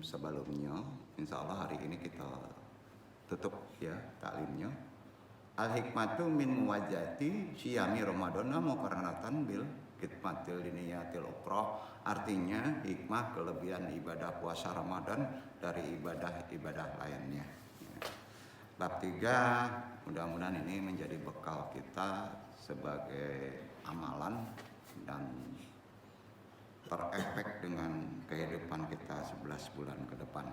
sebelumnya. Insya Allah hari ini kita tutup ya taklimnya. Al-hikmatu min muwajjati siyami Ramadana muqarranatan bil khidmatil diniyatil ukhra. Artinya hikmah kelebihan ibadah puasa Ramadan dari ibadah-ibadah lainnya. Bab 3, mudah-mudahan ini menjadi bekal kita sebagai amalan dan terefek dengan kehidupan kita 11 bulan ke depan.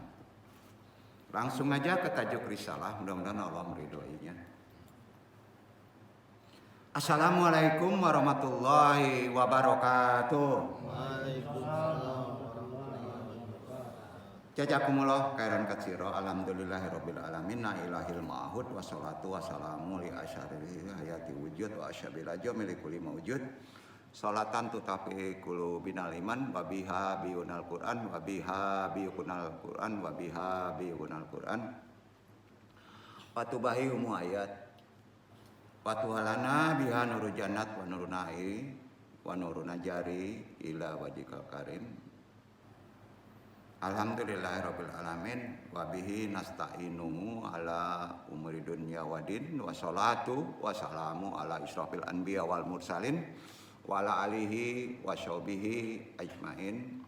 Langsung aja ke tajuk risalah, mudah-mudahan Allah meridhoinya. Assalamualaikum warahmatullahi wabarakatuh. Waalaikumsalam. Jazakumullah khairan katsira. Alhamdulillahirabbil alamin. La ilahil ma'hud wassalatu wassalamu li asyaril hayati wujud wa asyabil ajamil kulli mawjud. Salatan tutafi kulu binal iman wa biha biunal Qur'an wa biha biunal Qur'an wa biha biunal Qur'an. Wa tubahi umu ayat. Wa tuhalana biha nuru jannat wa nuru na'i wa nuru najari ila wajhikal karim. Alhamdulillahirabbil alamin wa bihi nasta'inu ala umuri dunya wadin wa salatu wa salamu ala israfil anbiya wal mursalin wa ala alihi wa sahbihi ajmain.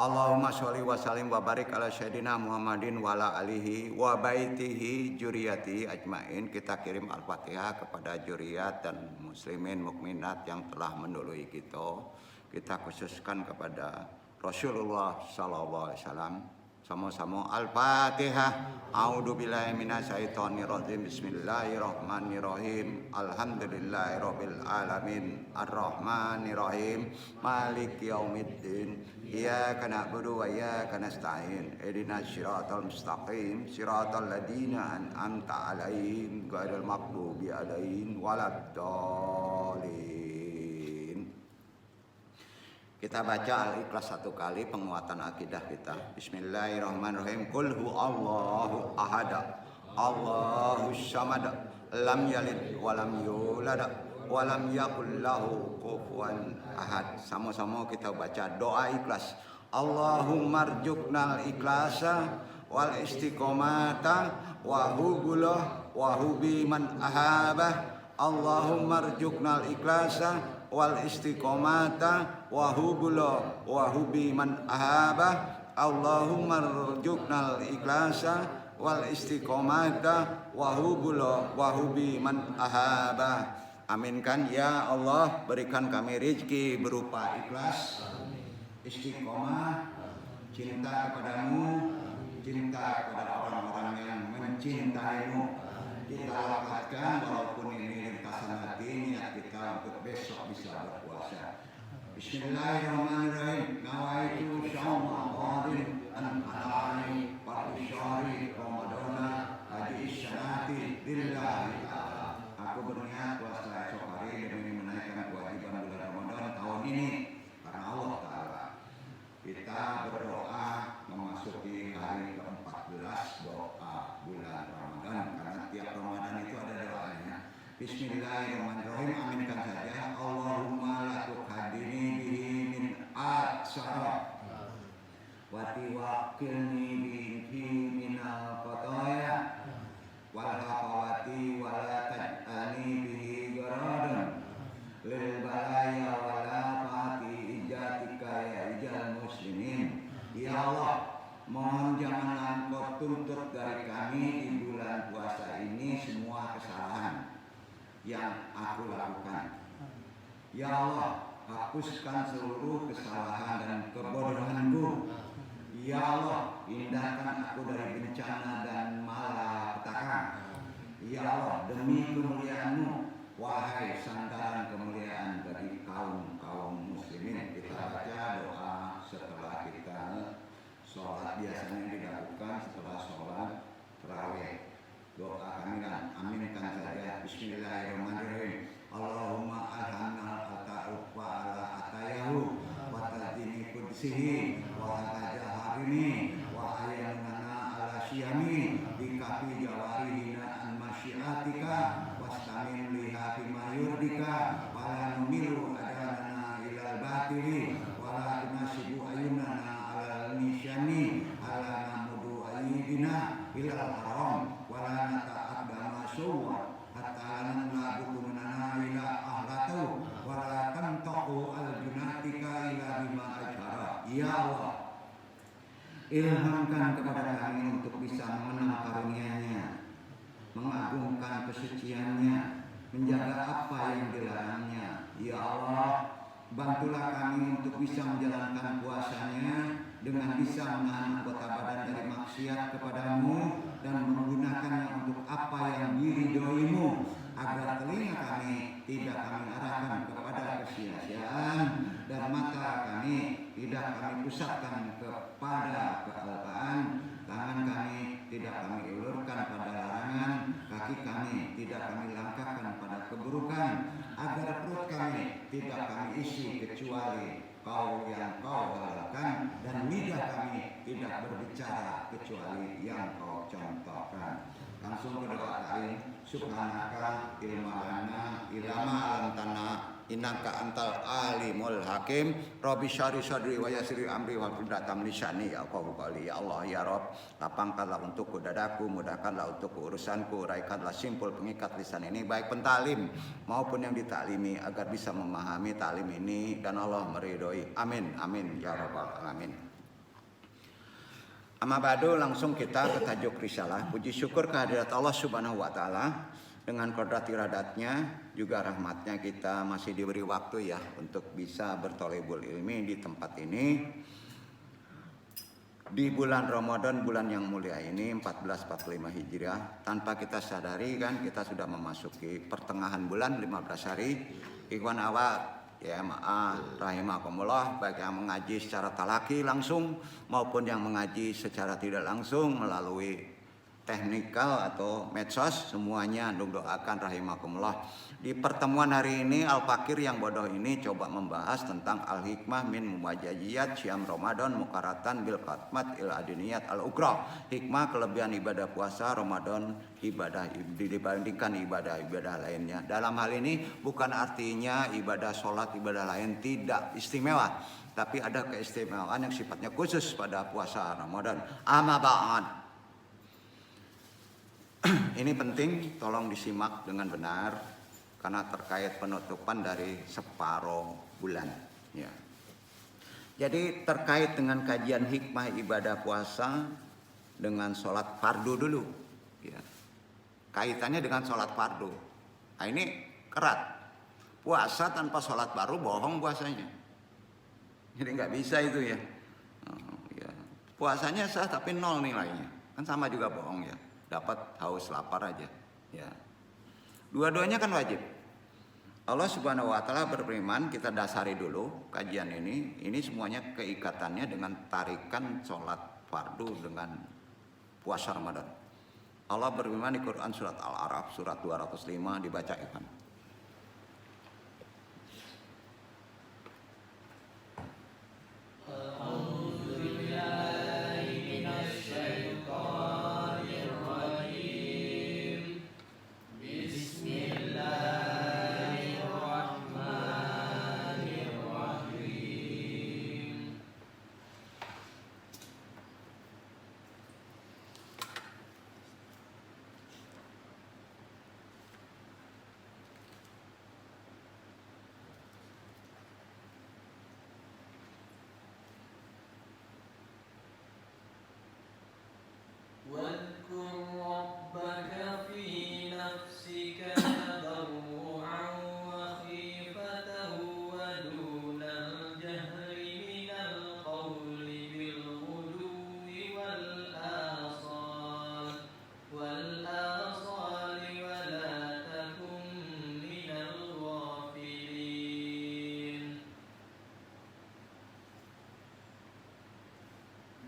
Allahumma sholli wa sallim wa barik ala sayyidina Muhammadin wa ala alihi wa baitihi juriyati ajmain. Kita kirim Al-Fatihah kepada juriyat dan muslimin mukminat yang telah mendului kita. Kita khususkan kepada Rasulullah sallallahu alaihi wasallam. Sama-sama Al-Fatihah. A'udzu billahi minasyaitonir rajim. Bismillahirrahmanirrahim. Alhamdulillahirabbil alamin. Arrahmanir rahim. Maliki yaumiddin. Iyyaka na'budu wa iyyaka nasta'in. Ihdinas siratal mustaqim. Siratal ladzina an'amta 'alaihim ghairil maghdubi 'alaihim waladdallin. Kita baca Al-Ikhlas satu kali penguatan akidah kita. Bismillahirrahmanirrahim. Qul huwallahu ahad. Allahus samad. Lam yalid wa lam yulad wa lam yakul lahu kufuwan ahad. Sama-sama kita baca doa ikhlas. Allahumma rzuqnal ikhlasa wal istiqomata wa hubulah wa hubi man ahabah. Allahumma rzuqnal ikhlasa wal istiqomata wa hubula wa hubi man ahabah. Allahumma rzuqnal ikhlasa wal istiqomata wa hubula wa hubi man ahabah. Aminkan ya Allah, berikan kami rezeki berupa ikhlas, istiqomah, cinta kepadamu, cinta kepada orang-orang yang mencintaimu. Kita lapatkan walaupun ini lintasan hati, niat kita untuk besok bisa berpuasa. Bismillahirrahmanirrahim. Nawaitu syawma qadin an alani fardhu syahri ramadana haji isyarati lillahi ta'ala. Aku berniat puasa esok hari demi menaikkan kewajiban bulan Ramadan tahun ini karena Allah Ta'ala. Kita berdoa memasuki hari ke-14 doa bulan Ramadan, karena tiap Ramadan itu ada doanya. Bismillahirrahmanirrahim. Aminkan saja. Allahumma la tukhadini bihi min atsara wa tiwakilni bihi minal qataya wal haqawati wa la taj'alni bihi garadan lil balaya wa la fati ijatika ya ijal muslimin. Ya Allah, mohon janganlah Engkau tuntut dari kami di bulan puasa ini semua kesalahan yang aku lakukan. Ya Allah, hapuskan seluruh kesalahan dan kebodohanku. Ya Allah, indahkan aku dari bencana dan malapetaka. Ya Allah, demi kemuliaan-Mu, wahai sandaran kemuliaan bagi kaum muslimin. Kita baca doa setelah kita sholat, biasanya dilakukan setelah sholat tarawih. Doa kamilan, aminkan saja. Bismillahirrahmanirrahim. Allahumma alhamna ata'uf wa ala atayahu wa tazini kudsihi wa atajaharini wa ayyanana ala syiyami bikafi jawarihina an masyiatika wastamin liha bima yurdika wa la numilu adana ilal batili wa la tunasibu ayunana ala nisyani ala namudu ayyidina ilal haram wa la nata'addama suwa hatta lanna butunana ila ahlatu wa la tantahu al-junatika ila bima ajhara. Ya Allah, ilhamkan kepada kami untuk bisa mengenal karunia-Nya, mengagungkan kesuciannya, menjaga apa yang dilarangnya. Ya Allah, bantulah kami untuk bisa menjalankan puasanya dengan bisa menahan anggota badan dari maksiat kepadamu dan menggunakannya untuk apa yang diridhoimu, agar telinga kami tidak kami arahkan kepada kesia-siaan dan mata kami tidak kami pusatkan kepada kealpaan, tangan kami tidak kami ulurkan pada larangan, kaki kami tidak kami langkahkan pada keburukan, agar perut kami tidak kami isi kecuali kau yang kau halalkan, dan lidah kami tidak berbicara kecuali yang kau contohkan. Langsung berdoa kali, subhanaka ilmalana ilama alantana innaka antal alimul hakim, rabbi syari sadri wa yassir amri wa quddatam lisani ya qawli. Ya Allah ya Rabb, lapangkanlah untukku dadaku, mudahkanlah untukku urusanku, raihkanlah simpul pengikat lisan ini, baik pentalim maupun yang ditaklimi, agar bisa memahami taklim ini dan Allah meridhoi. Amin amin ya rabbal alamin. Amma ba'du, langsung kita ke tajuk risalah. Puji syukur kehadirat Allah Subhanahu wa taala, dengan kodrat iradatnya juga rahmatnya kita masih diberi waktu ya untuk bisa bertolebul ilmi di tempat ini di bulan Ramadan, bulan yang mulia ini 1445 Hijriah. Tanpa kita sadari kan kita sudah memasuki pertengahan bulan, 15 hari. Ikhwan awak ya rahimakumullah, baik yang mengaji secara talaki langsung maupun yang mengaji secara tidak langsung melalui teknikal atau medsos, semuanya doakan rahimakumullah. Di pertemuan hari ini Al-Fakir yang bodoh ini coba membahas tentang al-hikmah min mumajajiyat syam Ramadan mukaratan bil khatmat il adiniyat al-ukra. Hikmah kelebihan ibadah puasa Ramadan ibadah dibandingkan ibadah-ibadah lainnya. Dalam hal ini bukan artinya ibadah sholat, ibadah lain tidak istimewa, tapi ada keistimewaan yang sifatnya khusus pada puasa Ramadan. Amma ba'd. Ini penting, tolong disimak dengan benar karena terkait penutupan dari separuh bulan ya. Jadi terkait dengan kajian hikmah ibadah puasa dengan sholat fardu dulu ya. Kaitannya dengan sholat fardu. Nah ini kerat. Puasa tanpa sholat baru bohong puasanya. Jadi nggak bisa itu ya. Ya. Puasanya sah tapi nol nilainya. Kan sama juga bohong ya. Dapat haus lapar aja ya. Dua-duanya kan wajib. Allah Subhanahu wa taala berfirman, kita dasari dulu kajian ini semuanya keikatannya dengan tarikan sholat fardu dengan puasa Ramadan. Allah berfirman di Quran surat Al-A'raf surat 205, dibaca Ikhwan.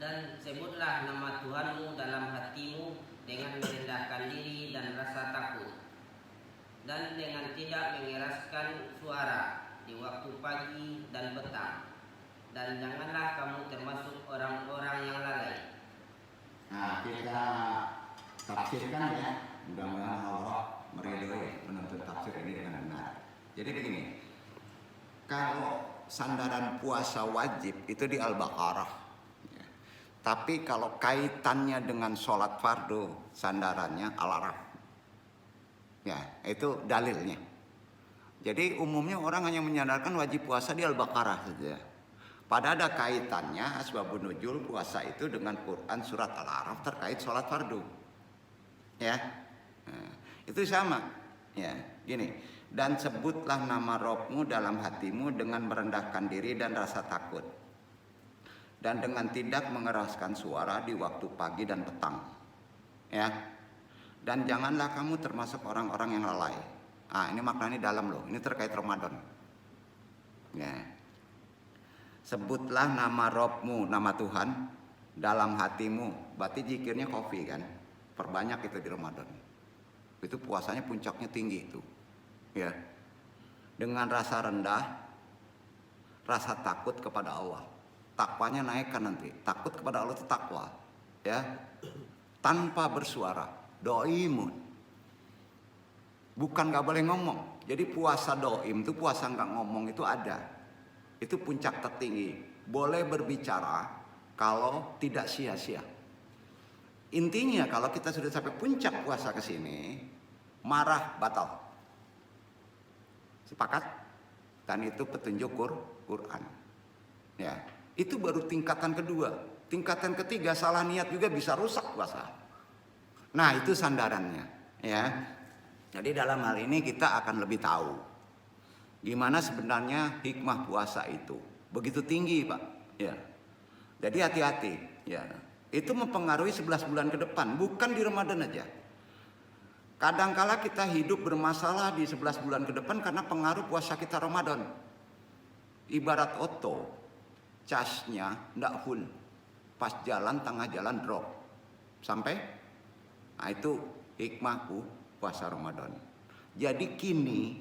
Dan sebutlah nama Tuhanmu dalam hatimu dengan merendahkan diri dan rasa takut, dan dengan tidak mengeraskan suara di waktu pagi dan petang, dan janganlah kamu termasuk orang-orang yang lalai. Nah kita tafsirkan ya, mudah-mudahan Allah meridhoi menuntut tafsir ini dengan benar. Jadi begini, kalau sandaran puasa wajib itu di Al-Baqarah. Ya. Tapi kalau kaitannya dengan sholat fardu, sandarannya Al-Araf. Ya, itu dalilnya. Jadi umumnya orang hanya menyandarkan wajib puasa di Al-Baqarah saja. Padahal ada kaitannya asbabun nuzul puasa itu dengan Quran surat Al-Araf terkait sholat fardu. Ya, nah, itu sama. Ya, gini. Dan sebutlah nama Rabbmu dalam hatimu dengan merendahkan diri dan rasa takut. Dan dengan tidak mengeraskan suara di waktu pagi dan petang. Ya. Dan janganlah kamu termasuk orang-orang yang lalai. Ini maknanya dalam loh. Ini terkait Ramadan. Ya. Sebutlah nama Rabbmu, nama Tuhan dalam hatimu. Berarti zikirnya kopi kan. Perbanyak itu di Ramadan. Itu puasanya puncaknya tinggi itu. Ya. Dengan rasa rendah, rasa takut kepada Allah. Takwanya naikkan nanti. Takut kepada Allah itu takwa. Ya. Tanpa bersuara. Doimun. Bukan gak boleh ngomong. Jadi puasa doim itu puasa gak ngomong itu ada. Itu puncak tertinggi. Boleh berbicara kalau tidak sia-sia. Intinya kalau kita sudah sampai puncak puasa ke sini, marah batal. Sepakat? Dan itu petunjuk Quran. Ya, itu baru tingkatan kedua. Tingkatan ketiga salah niat juga bisa rusak puasa. Nah, itu sandarannya, ya. Jadi dalam hal ini kita akan lebih tahu gimana sebenarnya hikmah puasa itu. Begitu tinggi, Pak. Ya. Jadi hati-hati, ya. Itu mempengaruhi 11 bulan ke depan, bukan di Ramadan aja. Kadangkala kita hidup bermasalah di 11 bulan ke depan karena pengaruh puasa kita Ramadan. Ibarat oto, casnya ndak full. Pas jalan, tengah jalan drop. Sampai? Nah itu hikmah puasa Ramadan. Jadi kini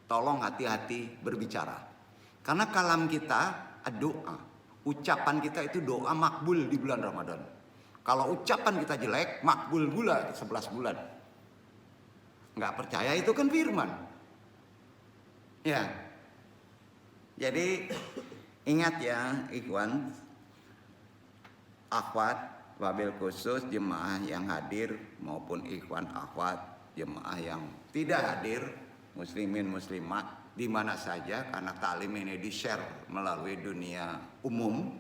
tolong hati-hati berbicara. Karena kalam kita doa. Ucapan kita itu doa makbul di bulan Ramadan. Kalau ucapan kita jelek, makbul pula 11 bulan. Nggak percaya itu kan firman. Ya. Jadi ingat ya ikhwan, akhwat, wabil khusus jemaah yang hadir maupun ikhwan akhwat jemaah yang tidak hadir, muslimin muslimat di mana saja karena taklim ini di-share melalui dunia umum.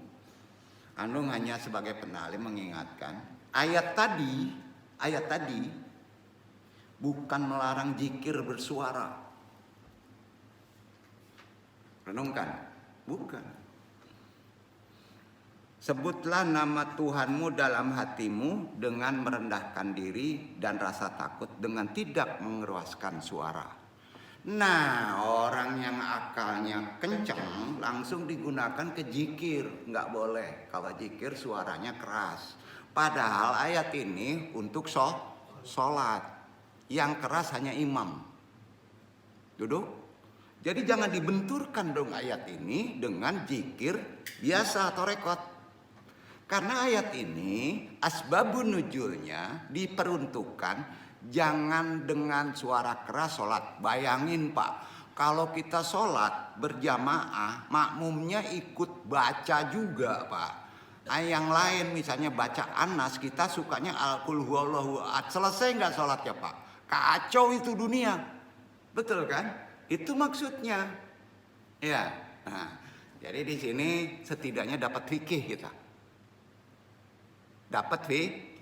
Anu hanya sebagai penalim mengingatkan ayat tadi bukan melarang zikir bersuara. Renungkan, bukan. Sebutlah nama Tuhanmu dalam hatimu dengan merendahkan diri dan rasa takut dengan tidak mengeraskan suara. Nah, orang yang akalnya kencang langsung digunakan ke zikir. Nggak boleh kalau zikir suaranya keras. Padahal ayat ini untuk sholat. Yang keras hanya imam. Duduk. Jadi jangan dibenturkan dong ayat ini dengan zikir biasa atau rekod. Karena ayat ini asbabun nuzulnya diperuntukkan jangan dengan suara keras sholat. Bayangin Pak, kalau kita sholat berjamaah makmumnya ikut baca juga Pak. Yang lain misalnya baca Anas, kita sukanya Al-Qul huwallahu ahad. Selesai nggak sholatnya Pak? Kacau itu dunia. Betul kan? Itu maksudnya. Ya. Nah, jadi di sini setidaknya dapat fikih kita. Dapat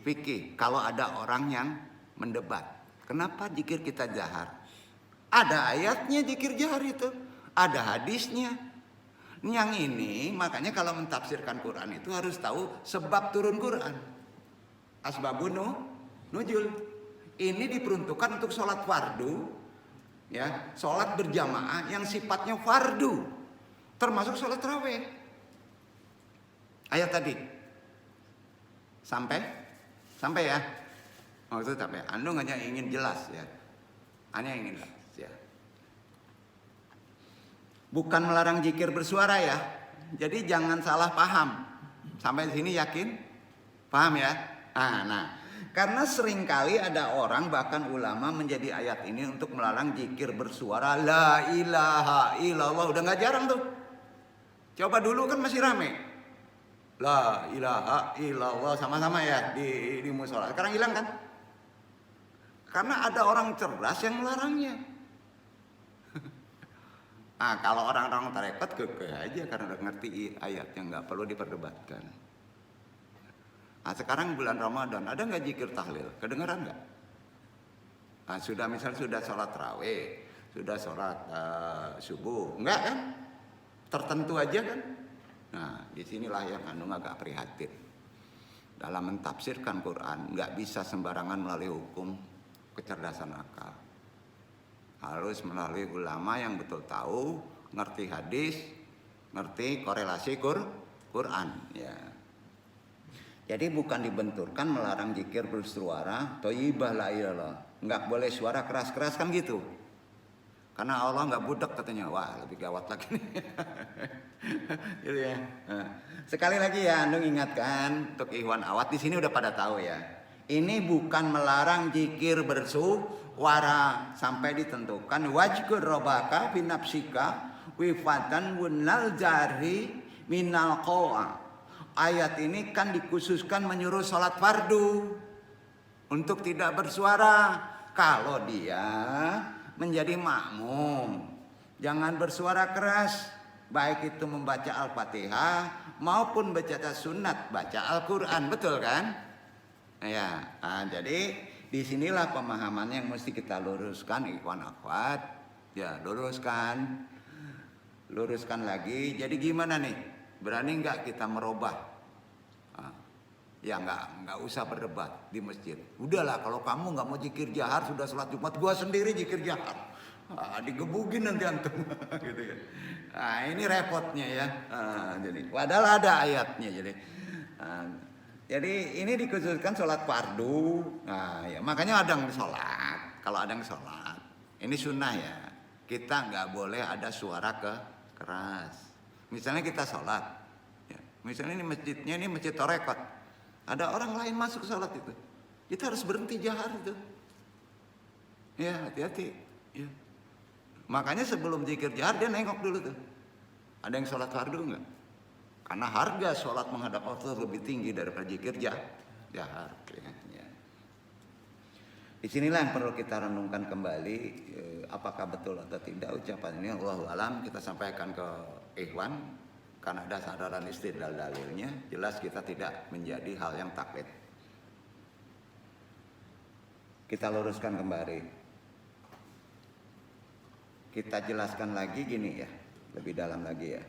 fikih kalau ada orang yang mendebat. Kenapa zikir kita jahar? Ada ayatnya zikir jahar itu. Ada hadisnya. Yang ini makanya kalau mentafsirkan Quran itu harus tahu sebab turun Quran. Asbabun nuzul. Ini diperuntukkan untuk sholat fardu. Ya, sholat berjamaah yang sifatnya fardu. Termasuk sholat tarawih. Ayat tadi. Sampai ya. Oh itu sampai. Anda hanya ingin jelas ya. Hanya ingin jelas ya. Bukan melarang zikir bersuara ya. Jadi jangan salah paham. Sampai sini yakin? Paham ya? Nah. Karena seringkali ada orang bahkan ulama menjadi ayat ini untuk melarang zikir bersuara la ilaha illallah. Udah gak jarang tuh. Coba dulu kan masih rame. La ilaha illallah sama-sama ya di musola. Sekarang hilang kan? Karena ada orang cerdas yang melarangnya. Nah, kalau orang-orang tarekat kekeh aja karena udah ngerti ayatnya, nggak perlu diperdebatkan. Nah, sekarang bulan Ramadan ada nggak zikir tahlil? Kedengeran nggak? Nah, sudah sholat tarawih, sudah sholat subuh, enggak kan? Tertentu aja kan? Nah, disinilah yang agak prihatin. Dalam mentafsirkan Quran, nggak bisa sembarangan melalui hukum kecerdasan akal. Harus melalui ulama yang betul tahu, ngerti hadis, ngerti korelasi Quran. Ya. Jadi bukan dibenturkan melarang zikir bersuara, thayyibah la ilallah. Nggak boleh suara keras-keras kan gitu. Karena Allah nggak budak katanya. Wah, lebih gawat lagi nih. Gitu ya. Nah, sekali lagi ya, Andung ingatkan untuk Ikhwan Awat di sini udah pada tahu ya. Ini bukan melarang zikir bersuara sampai ditentukan wajkur robaka binapsika wifatan wunal jari minal qoa. Ayat ini kan dikhususkan menyuruh sholat fardu untuk tidak bersuara. Kalau dia menjadi makmum, jangan bersuara keras, baik itu membaca Al-Fatihah maupun baca sunat, baca Al-Quran, betul kan? Ya, jadi disinilah pemahaman yang mesti kita luruskan, ikhwan akhwat. Ya, luruskan lagi. Jadi gimana nih? Berani nggak kita merubah? Ya nggak usah berdebat di masjid. Udahlah, kalau kamu nggak mau zikir jahar, sudah sholat Jumat, gua sendiri zikir jahar. Digebugin nanti antum. Gitu ya. Nah, ini repotnya ya. Jadi padahal ada ayatnya. Jadi ini dikhususkan sholat fardu. Nah, ya makanya ada yang sholat. Kalau ada yang sholat, ini sunnah ya. Kita nggak boleh ada suara keras. Misalnya kita sholat, ya. Misalnya ini masjidnya ini masjid Torekot. Ada orang lain masuk sholat itu, kita harus berhenti jahar itu. Ya, hati-hati. Ya. Makanya sebelum zikir jahar dia nengok dulu tuh. Ada yang sholat fardu enggak? Karena harga sholat menghadap Allah lebih tinggi daripada zikir jahar. Ya. Disinilah yang perlu kita renungkan kembali, apakah betul atau tidak ucapan ini. Allahu alam, kita sampaikan ke ikhwan. Karena ada sadaran istidlal dalilnya, jelas kita tidak menjadi hal yang taklid. Kita luruskan kembali. Kita jelaskan lagi gini ya, lebih dalam lagi ya.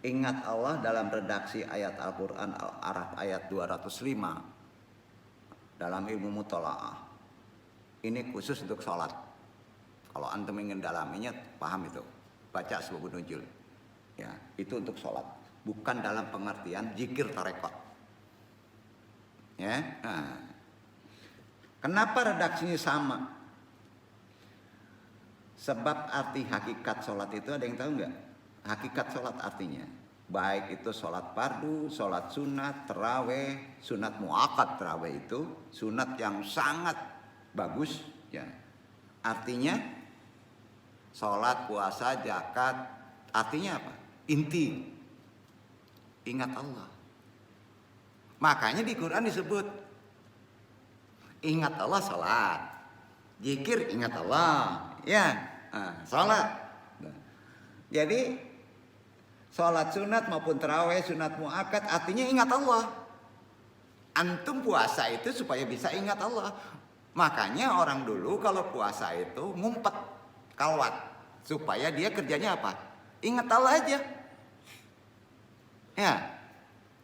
Ingat Allah dalam redaksi ayat Al-Quran Al-Araf ayat 205 dalam ilmu mutola'ah. Ini khusus untuk sholat. Kalau antum ingin dalaminya, paham itu. Baca sebab nuzul. Ya, itu untuk sholat. Bukan dalam pengertian zikir tarekat. Ya. Nah. Kenapa redaksinya sama? Sebab arti hakikat sholat itu ada yang tahu nggak? Hakikat sholat artinya baik itu sholat fardu, sholat sunat, terawih, sunat muakkad. Terawih itu sunat yang sangat bagus. Ya. Artinya sholat, puasa, zakat, artinya apa? Inti, ingat Allah. Makanya di Quran disebut ingat Allah sholat, zikir ingat Allah, ya, sholat. Jadi sholat sunat maupun terawih, sunat muakkad artinya ingat Allah. Antum puasa itu supaya bisa ingat Allah. Makanya orang dulu kalau puasa itu ngumpet, kalwat, supaya dia kerjanya apa? Ingat Allah aja. Ya,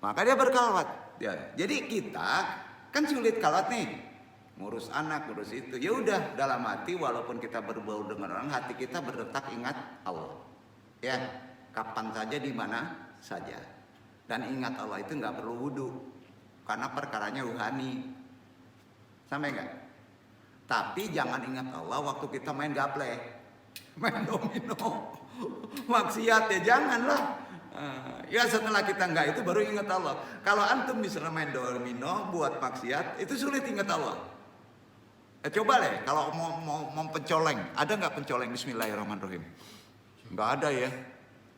maka dia berkalwat. Ya, jadi kita kan sulit kalwat nih, ngurus anak, ngurus itu. Ya udah, dalam hati walaupun kita berbau dengan orang, hati kita berdetak ingat Allah. Ya, kapan saja di mana saja. Dan ingat Allah itu nggak perlu wudu, karena perkaranya ruhani. Sampai nggak? Tapi jangan ingat Allah waktu kita main gaple, main domino, maksiat ya janganlah. Ya setelah kita enggak itu baru ingat Allah. Kalau antum misalnya main domino buat maksiat itu sulit ingat Allah. Coba deh kalau mau pencoleng, ada nggak pencoleng Bismillahirrahmanirrahim? Nggak ada ya.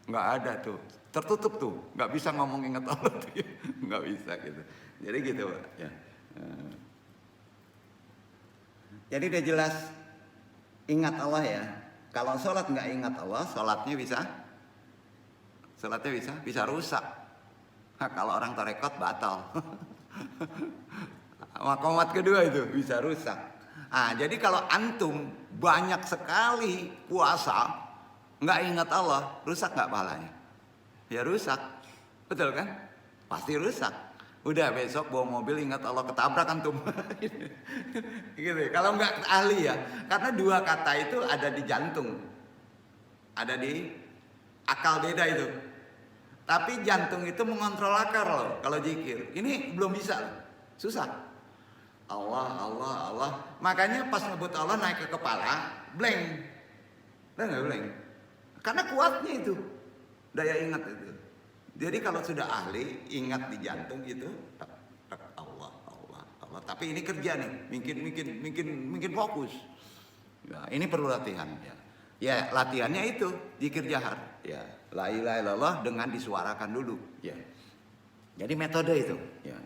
nggak ada tuh, tertutup tuh, nggak bisa ngomong ingat Allah tuh, ya. Nggak bisa gitu. Jadi gitu Pak. Ya. Jadi udah jelas ingat Allah ya. Kalau sholat nggak ingat Allah, sholatnya bisa rusak. Nah, kalau orang tarekat batal. Makomat kedua itu bisa rusak. Ah, jadi kalau antum banyak sekali puasa nggak ingat Allah, rusak nggak pahalanya? Ya rusak, betul kan? Pasti rusak. Udah besok bawa mobil ingat Allah ketabrak antum. Gitu. Kalau nggak ahli ya, karena dua kata itu ada di jantung, ada di akal beda itu. Tapi jantung itu mengontrol akal loh. Kalau zikir, ini belum bisa, susah. Allah. Makanya pas nyebut Allah naik ke kepala, blank. Dan nggak blank. Karena kuatnya itu, daya ingat itu. Jadi kalau sudah ahli, ingat di jantung itu, Allah. Tapi ini kerja nih, mungkin fokus. Ya, ini perlu latihan. Ya latihannya itu zikir jahar. Ya, la ilaha illallah dengan disuarakan dulu. Ya. Jadi metode itu. Ya.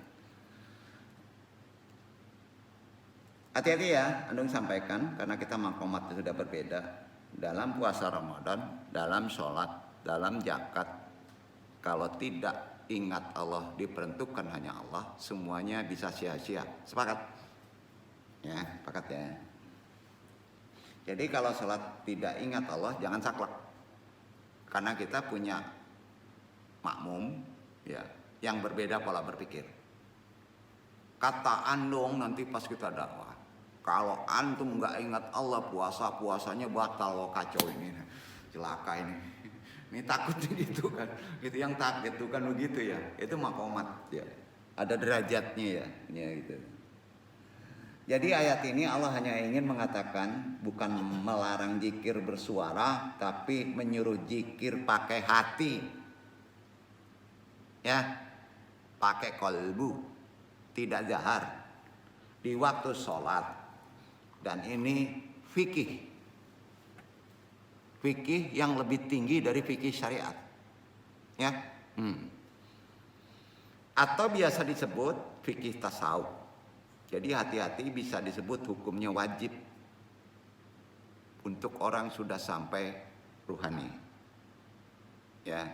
Hati-hati ya, Andung sampaikan karena kita makomatnya sudah berbeda. Dalam puasa Ramadan, dalam sholat, dalam zakat, kalau tidak ingat Allah, diperuntukkan hanya Allah, semuanya bisa sia-sia. Sepakat? Ya, sepakat ya. Jadi kalau sholat tidak ingat Allah, jangan saklek. Karena kita punya makmum ya, yang berbeda pola berpikir. Kata Andung nanti pas kita dakwah, kalau antum nggak ingat Allah, puasanya batal, kacau ini, celaka ini. Ini takutnya gitu kan, gitu yang takut itu kan begitu ya, itu makomat ya, ada derajatnya ya gitu. Jadi ayat ini Allah hanya ingin mengatakan bukan melarang zikir bersuara, tapi menyuruh zikir pakai hati, ya, pakai kolbu, tidak zahar di waktu sholat. Dan ini fikih yang lebih tinggi dari fikih syariat, ya. Atau biasa disebut fikih tasawuf. Jadi hati-hati bisa disebut hukumnya wajib untuk orang sudah sampai ruhani. Ya.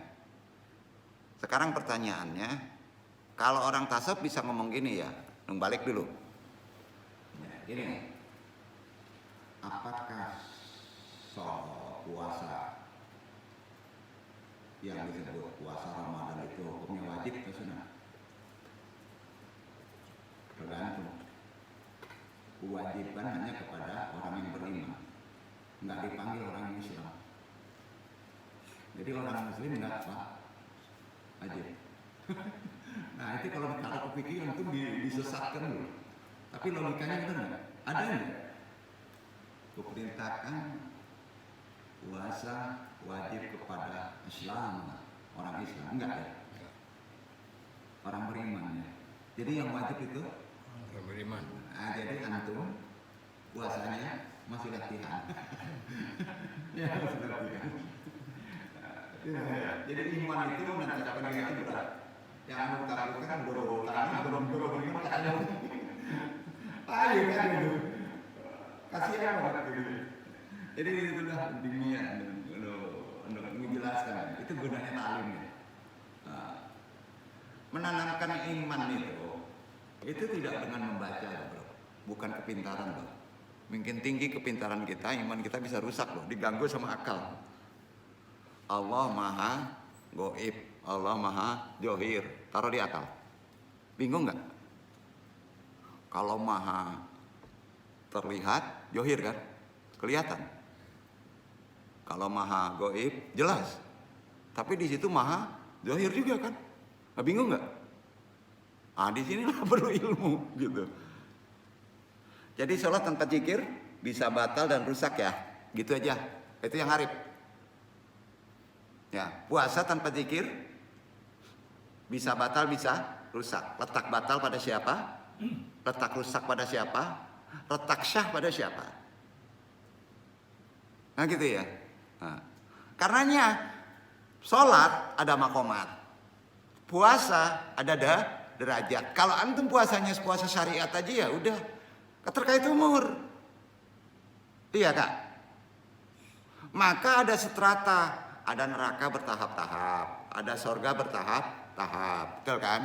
Sekarang pertanyaannya, kalau orang tasawuf bisa ngomong gini ya, balik dulu. Ya, gini. Apakah puasa yang disebut puasa Ramadan itu hukumnya wajib atau sunnah? Tergantung. Kewajiban hanya kepada orang yang beriman, nggak dipanggil orang Islam. Jadi orang Muslim nggak wajib. Nah itu kalau ditaruh ke pikiran itu disesatkan dulu. Tapi logikanya benar nggak? Ada nggak? Kuperintahkan puasa wajib kepada Islam, orang Islam enggak ya? Orang beriman ya. Jadi yang wajib itu orang beriman. Nah, jadi antum puasanya masih latihan. Ya, masih latihan. Jadi iman itu menandakan diri itu berat. Yang antum takutkan boro-boro tangan, boro-boro iman kacau. Ayo kan itu. Kasihan banget gitu. Jadi itulah dunia untuk menjelaskan itu gunanya taklim ya. Menanamkan iman itu tidak dengan membaca bro, bukan kepintaran bro. Mungkin tinggi kepintaran kita, iman kita bisa rusak loh, diganggu sama akal. Allah maha goib, Allah maha johir, taruh di akal. Bingung nggak? Kalau maha terlihat, johir kan, kelihatan. Kalau maha goib, jelas. Tapi di situ maha johir juga kan. Nah, bingung nggak? Ah, di sinilah perlu ilmu gitu. Jadi sholat tanpa zikir bisa batal dan rusak ya, gitu aja. Itu yang harif. Ya, puasa tanpa zikir bisa batal bisa rusak. Letak batal pada siapa? Letak rusak pada siapa? Letak syah pada siapa? Nah gitu ya. Nah, karenanya Sholat ada makomat, puasa ada derajat. Kalau antum puasanya puasa syariat aja ya udah terkait umur. Iya Kak. Maka ada seterata, ada neraka bertahap-tahap, ada sorga bertahap-tahap, betul kan?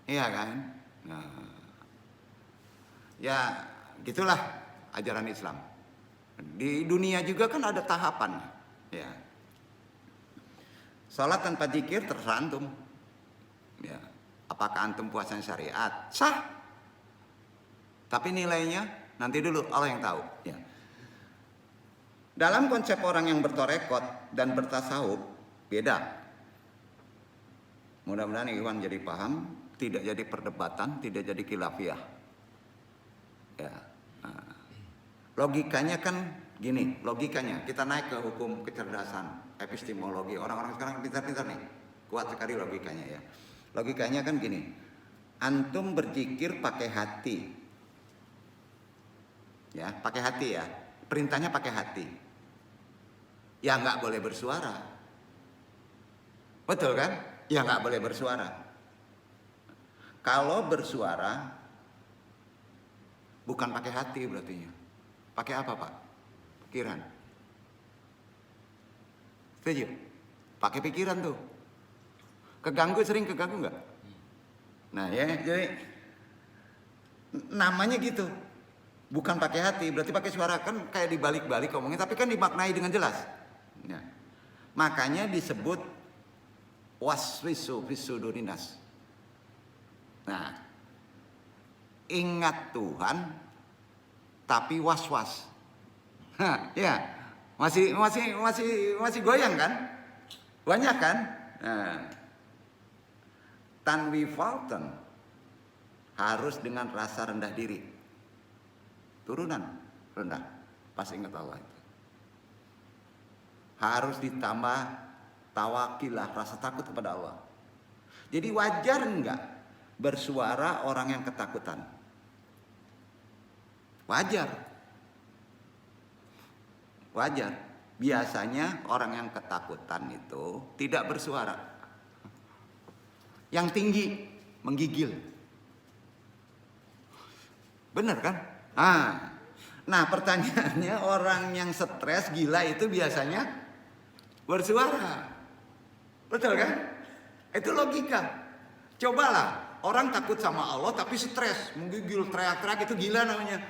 Iya kan? Nah, ya gitulah ajaran Islam. Di dunia juga kan ada tahapan. Ya. Salat tanpa zikir terserah antum. Ya. Apakah antum puasanya syariat? Sah. Tapi nilainya nanti dulu Allah yang tahu. Ya. Dalam konsep orang yang bertorekot dan bertasawuf beda. Mudah-mudahan Iwan jadi paham, tidak jadi perdebatan, tidak jadi khilafiyah. Ya. Nah. Logikanya kan gini, logikanya kita naik ke hukum kecerdasan, epistemologi. Orang-orang sekarang pintar-pintar nih, kuat sekali logikanya ya. Logikanya kan gini, antum berzikir pakai hati, ya pakai hati ya. Perintahnya pakai hati, ya nggak boleh bersuara, betul kan? Ya nggak boleh bersuara. Kalau bersuara, bukan pakai hati berarti. Pakai apa Pak? Pikiran. Setuju? Pakai pikiran tuh. Keganggu, sering keganggu nggak? Nah ya, jadi namanya gitu. Bukan pakai hati, berarti pakai suara, kan kayak dibalik-balik ngomongnya, tapi kan dimaknai dengan jelas. Ya. Makanya disebut waswisu fisudurinas. Nah, ingat Tuhan tapi was-was. Ya, masih goyang kan? Banyak kan? Nah, Tanwi Falten harus dengan rasa rendah diri. Turunan rendah, pas ingat Allah itu. Harus ditambah tawakilah, rasa takut kepada Allah. Jadi wajar enggak bersuara orang yang ketakutan? Wajar. Biasanya orang yang ketakutan itu tidak bersuara. Yang tinggi menggigil. Benar kan? Nah pertanyaannya, orang yang stres gila itu biasanya bersuara. Betul kan? Itu logika. Cobalah, orang takut sama Allah tapi stres, menggigil, teriak-teriak, itu gila namanya.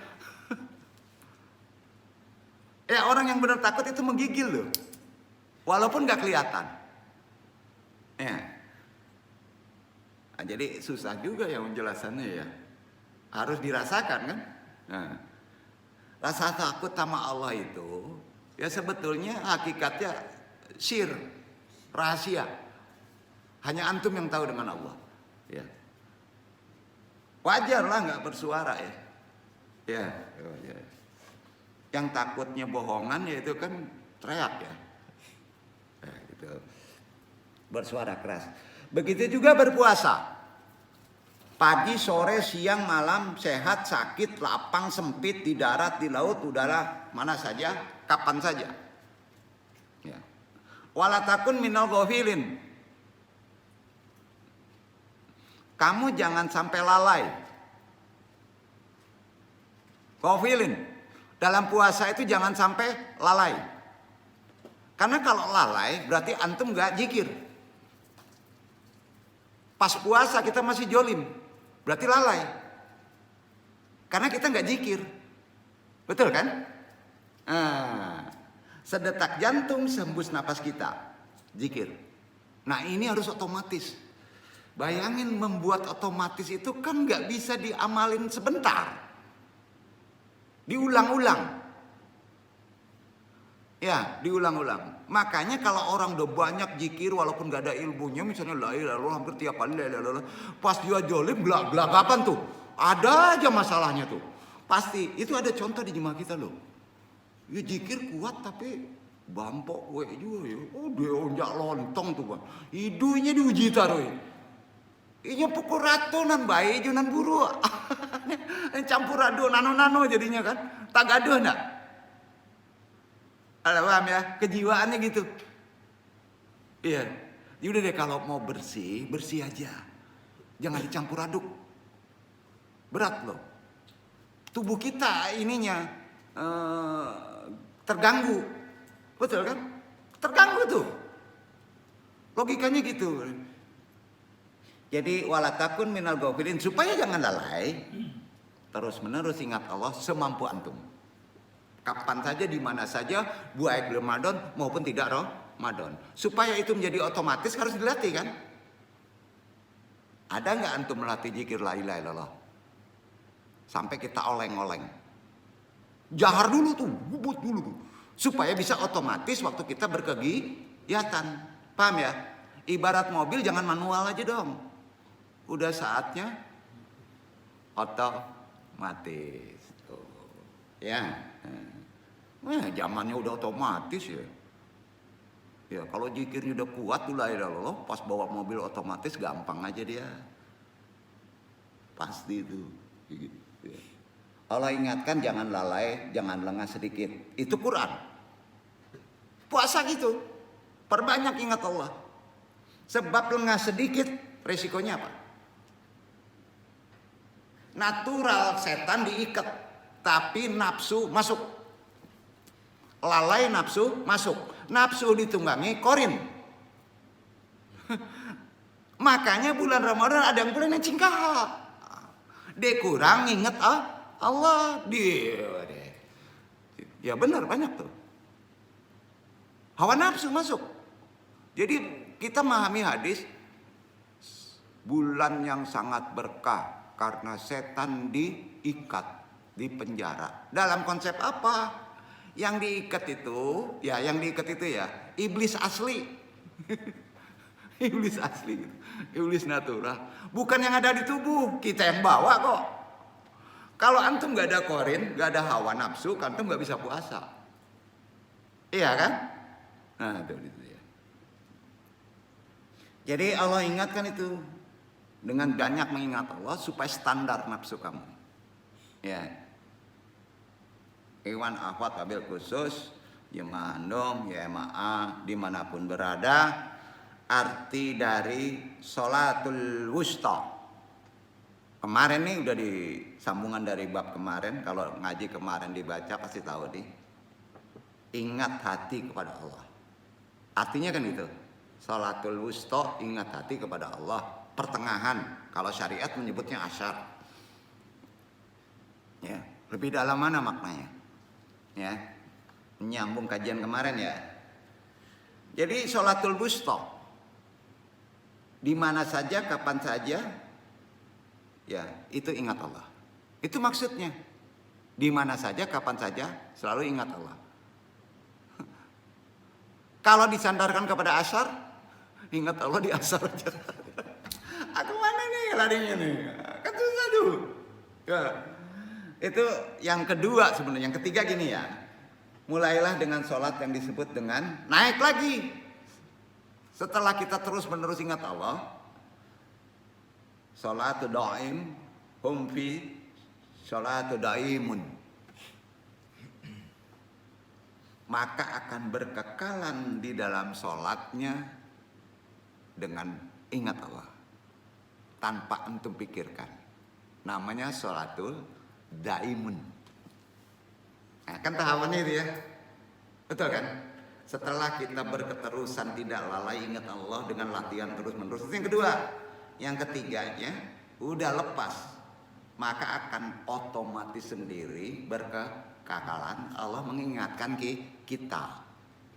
Ya orang yang benar takut itu menggigil loh, walaupun gak kelihatan. Ya. Nah, jadi susah juga ya penjelasannya ya. Harus dirasakan kan. Nah, rasa takut sama Allah itu ya sebetulnya hakikatnya sir, rahasia. Hanya antum yang tahu dengan Allah. Ya. Wajar lah nggak bersuara ya. Ya. Yang takutnya bohongan ya itu kan teriak ya. Gitu. Bersuara keras. Begitu juga berpuasa. Pagi, sore, siang, malam, sehat, sakit, lapang, sempit, di darat, di laut, udara, mana saja, kapan saja. Ya. Walatakun minal ghafilin. Kamu jangan sampai lalai. Ghafilin. Dalam puasa itu jangan sampai lalai. Karena kalau lalai berarti antum gak zikir. Pas puasa kita masih jolim, berarti lalai. Karena kita gak zikir. Betul kan? Sedetak jantung sehembus napas kita, zikir. Nah ini harus otomatis. Bayangin membuat otomatis itu kan gak bisa diamalin sebentar. Diulang-ulang. Ya, diulang-ulang. Makanya kalau orang udah banyak zikir walaupun gak ada ilmunya, misalnya la ilaha illallah hampir tiap kali la ilaha illallah, pas dia jolim gelagapan tuh. Ada aja masalahnya tuh. Pasti. Itu ada contoh di jemaah kita loh. Ya zikir kuat tapi bampok gue juga ya. Oh dia onjak lontong tuh Bang. Hidunya diuji taruh. Inya pukul ratunan bayi junan buru. Campur aduk nano-nano jadinya kan. Tak gaduh enggak? Paham ya? Kejiwaannya gitu. Iya. Yaudah deh, kalau mau bersih, bersih aja. Jangan dicampur aduk. Berat loh. Tubuh kita ininya terganggu. Betul kan? Terganggu tuh. Logikanya gitu. Jadi walatakun minal ghafilin, supaya jangan lalai. Terus menerus ingat Allah semampu antum. Kapan saja, di mana saja, baik Ramadan maupun tidak Ramadan. Supaya itu menjadi otomatis harus dilatih kan? Ada nggak antum melatih zikir la ilaha illallah? Sampai kita oleng-oleng. Jahar dulu tuh, bubut dulu tuh. Supaya bisa otomatis waktu kita berkegiatan. Paham ya? Ibarat mobil jangan manual aja dong. Udah saatnya otomatis. Tuh. Ya. Zamannya udah otomatis ya. Ya kalau zikirnya udah kuat tuh la ilaha illallah, pas bawa mobil otomatis gampang aja dia. Pasti itu. Gitu. Ya. Allah ingatkan jangan lalai, jangan lengah sedikit. Itu Quran. Puasa gitu. Perbanyak ingat Allah. Sebab lengah sedikit resikonya apa? Natural setan diikat, tapi nafsu masuk. Lalai nafsu masuk. Nafsu ditunggangi korin. Makanya bulan Ramadan ada yang bulan yang cingkah. Dia kurang ingat Allah. Dia. Ya benar banyak tuh. Hawa nafsu masuk. Jadi kita memahami hadis bulan yang sangat berkah karena setan diikat, dipenjara. Dalam konsep apa? Yang diikat itu ya iblis asli. Iblis asli, iblis natural. Bukan yang ada di tubuh, kita yang bawa kok. Kalau antum gak ada korin, gak ada hawa nafsu, antum gak bisa puasa. Iya kan? Nah itu ya. Jadi Allah ingatkan itu dengan banyak mengingat Allah supaya standar nafsu kamu. Ya. Iwan akhwat wabil khusus, Yemandom, Yema'a, dimanapun berada, arti dari sholatul wusta. Kemarin nih udah disambungan dari bab kemarin, kalau ngaji kemarin dibaca pasti tahu nih. Ingat hati kepada Allah. Artinya kan itu, sholatul wusta, ingat hati kepada Allah. Pertengahan, kalau syariat menyebutnya asyar. Ya, lebih dalam mana maknanya? Ya, menyambung kajian kemarin ya. Jadi sholatul wusta, di mana saja, kapan saja, ya itu ingat Allah. Itu maksudnya. Di mana saja, kapan saja, selalu ingat Allah. Kalau disandarkan kepada asar, ingat Allah di asar aja. Aku mana nih larinya nih? Kan susah tuh. Ya. Itu yang kedua sebenarnya. Yang ketiga gini ya. Mulailah dengan sholat yang disebut dengan naik lagi. Setelah kita terus menerus ingat Allah. Sholatu daim hum fi sholatu daimun. Maka akan berkekalan di dalam sholatnya dengan ingat Allah. Tanpa antum pikirkan. Namanya sholatul daimun. Nah, kan tahapannya itu ya. Betul kan? Setelah kita berketerusan tidak lalai ingat Allah dengan latihan terus menerus. Itu yang kedua. Yang ketiganya udah lepas. Maka akan otomatis sendiri berkekalan Allah mengingatkan kita.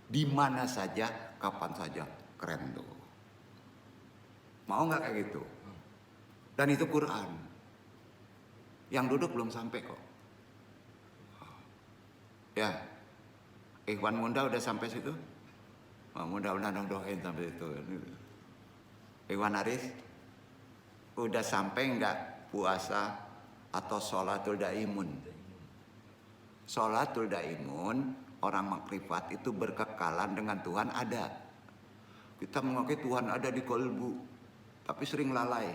Di mana saja, kapan saja. Keren tuh. Mau nggak kayak gitu? Dan itu Quran. Yang duduk belum sampai kok. Ya, Ikhwan Muda udah sampai situ? Oh, mudah-mudahan doain sampai situ. Ikhwan Aris, udah sampai enggak puasa atau sholatul daimun? Sholatul daimun, orang makrifat itu berkekalan dengan Tuhan ada. Kita mengakui Tuhan ada di kolbu, tapi sering lalai.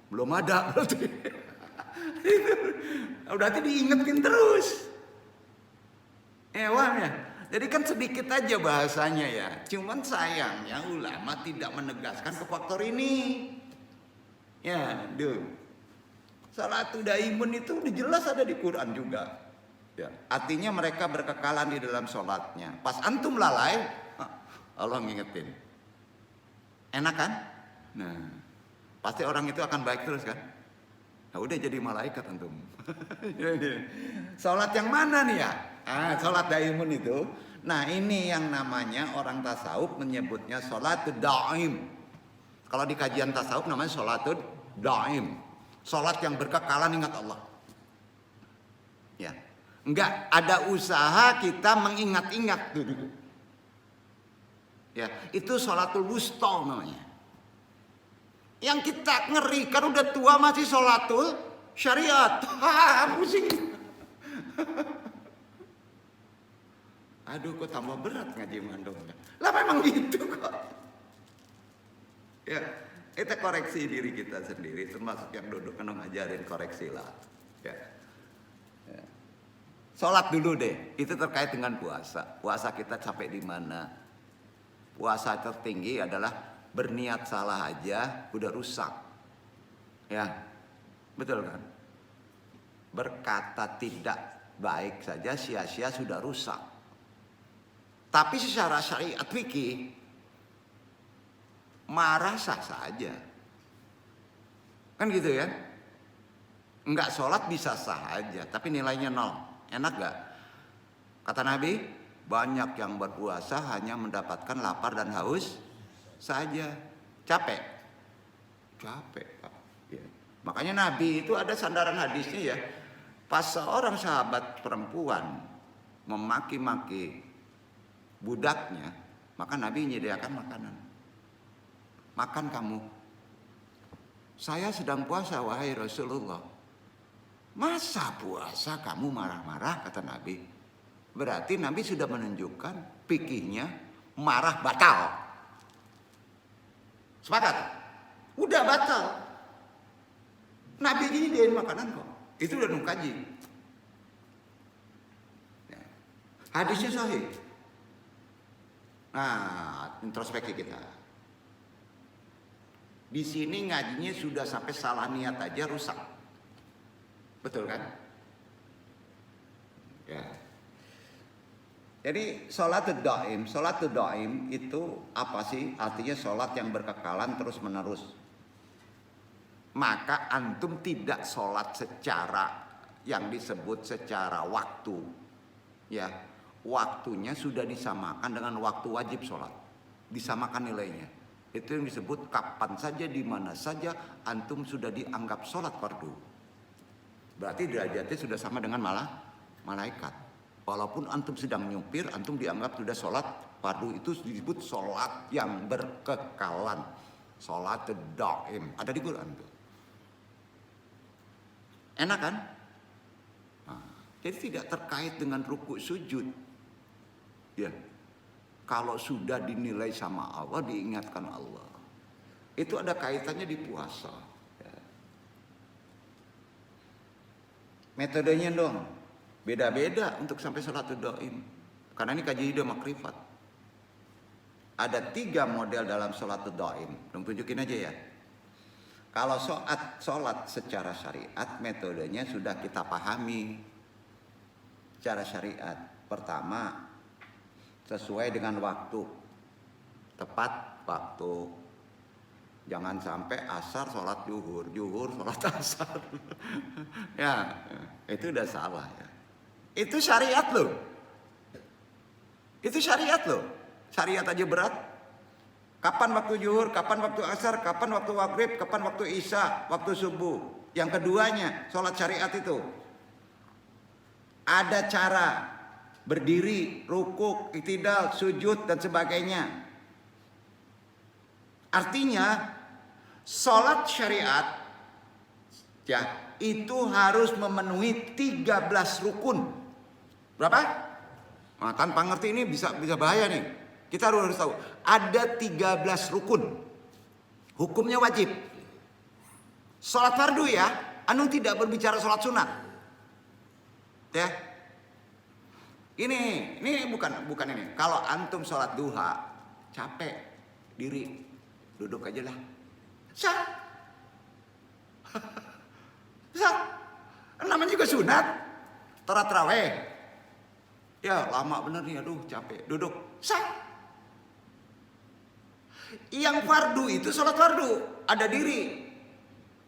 Belum ada berarti. Berarti diingetin terus. Ewan ya. Jadi kan sedikit aja bahasanya ya. Cuman sayangnya ulama tidak menegaskan ke faktor ini. Ya, Salatul daimun itu udah jelas ada di Quran juga. Ya, artinya mereka berkekalan di dalam sholatnya. Pas antum lalai, Allah ngingetin. Enak kan? Nah, pasti orang itu akan baik terus kan? Nah, udah jadi malaikat antum. Sholat yang mana nih ya? Sholat daimun itu. Nah, ini yang namanya orang tasawuf menyebutnya sholatul daim. Kalau di kajian tasawuf namanya sholatul daim. Sholat yang berkekalan ingat Allah. Ya, enggak ada usaha kita mengingat-ingat dulu. Ya, itu sholatul wusta namanya. Yang kita ngeri kan udah tua masih sholatul syariat. Pusing. Aduh, kok tambah berat ngaji mandong. Lah memang gitu kok. Ya, kita koreksi diri kita sendiri, termasuk yang duduk kena ngajarin koreksi lah. Ya. Sholat dulu deh, itu terkait dengan puasa. Puasa kita sampai di mana? Puasa tertinggi adalah berniat salah aja udah rusak. Ya, betul kan? Berkata tidak baik saja sia-sia sudah rusak. Tapi secara syariat fikih marah sah saja. Kan gitu ya? Enggak sholat bisa sah aja, tapi nilainya 0. Enak gak? Kata Nabi, banyak yang berpuasa hanya mendapatkan lapar dan haus saja. Capek Pak ya. Makanya Nabi itu ada sandaran hadisnya ya. Pas seorang sahabat perempuan memaki-maki budaknya, maka Nabi menyediakan makanan. Makan kamu. Saya sedang puasa wahai Rasulullah. Masa puasa kamu marah-marah, kata Nabi. Berarti Nabi sudah menunjukkan fikihnya marah batal. Sepakat? Udah batal. Nabi ini diain makanan kok. Itu udah nungkaji. Ya. Hadisnya sahih. Nah, introspeksi kita. Di sini ngajinya sudah sampai salah niat aja rusak. Betul kan? Ya. Jadi sholatul daim itu apa sih? Artinya sholat yang berkekalan terus menerus. Maka antum tidak sholat secara yang disebut secara waktu. Ya, waktunya sudah disamakan dengan waktu wajib sholat. Disamakan nilainya. Itu yang disebut kapan saja, di mana saja antum sudah dianggap sholat fardu. Berarti derajatnya sudah sama dengan malaikat. Walaupun antum sedang nyupir, antum dianggap sudah sholat fardu. Itu disebut sholat yang berkekalan. Sholat daim. Ada di Quran tuh. Enak kan? Nah, jadi tidak terkait dengan rukuk sujud. Ya. Kalau sudah dinilai sama Allah, diingatkan Allah. Itu ada kaitannya di puasa. Ya. Metodenya dong. Beda-beda untuk sampai sholatul daim. Karena ini kaji hidup makrifat. Ada 3 model dalam sholatul daim. Tunjukin aja ya. Kalau sholat secara syariat, metodenya sudah kita pahami. Secara syariat. Pertama, sesuai dengan waktu. Tepat waktu. Jangan sampai asar sholat zuhur, sholat asar. Ya, itu udah salah ya. Itu syariat loh. Itu syariat loh. Syariat aja berat. Kapan waktu zuhur, kapan waktu asar, kapan waktu maghrib, kapan waktu isya, waktu subuh. Yang keduanya, sholat syariat itu. Ada cara berdiri, rukuk, iktidal, sujud, dan sebagainya. Artinya, sholat syariat ya, itu harus memenuhi 13 rukun. Berapa? Nah, tanpa ngerti ini bisa bahaya nih. Kita harus tahu. Ada 13 rukun. Hukumnya wajib. Sholat fardu ya. Anu tidak berbicara sholat sunat. Ya. Ini bukan ini. Kalau antum sholat duha, capek, diri, duduk aja lah. Sah. Sah. Namanya juga sunat. Tarawih. Ya lama bener nih, aduh capek, duduk. Sah. Yang fardu itu sholat fardu, ada diri.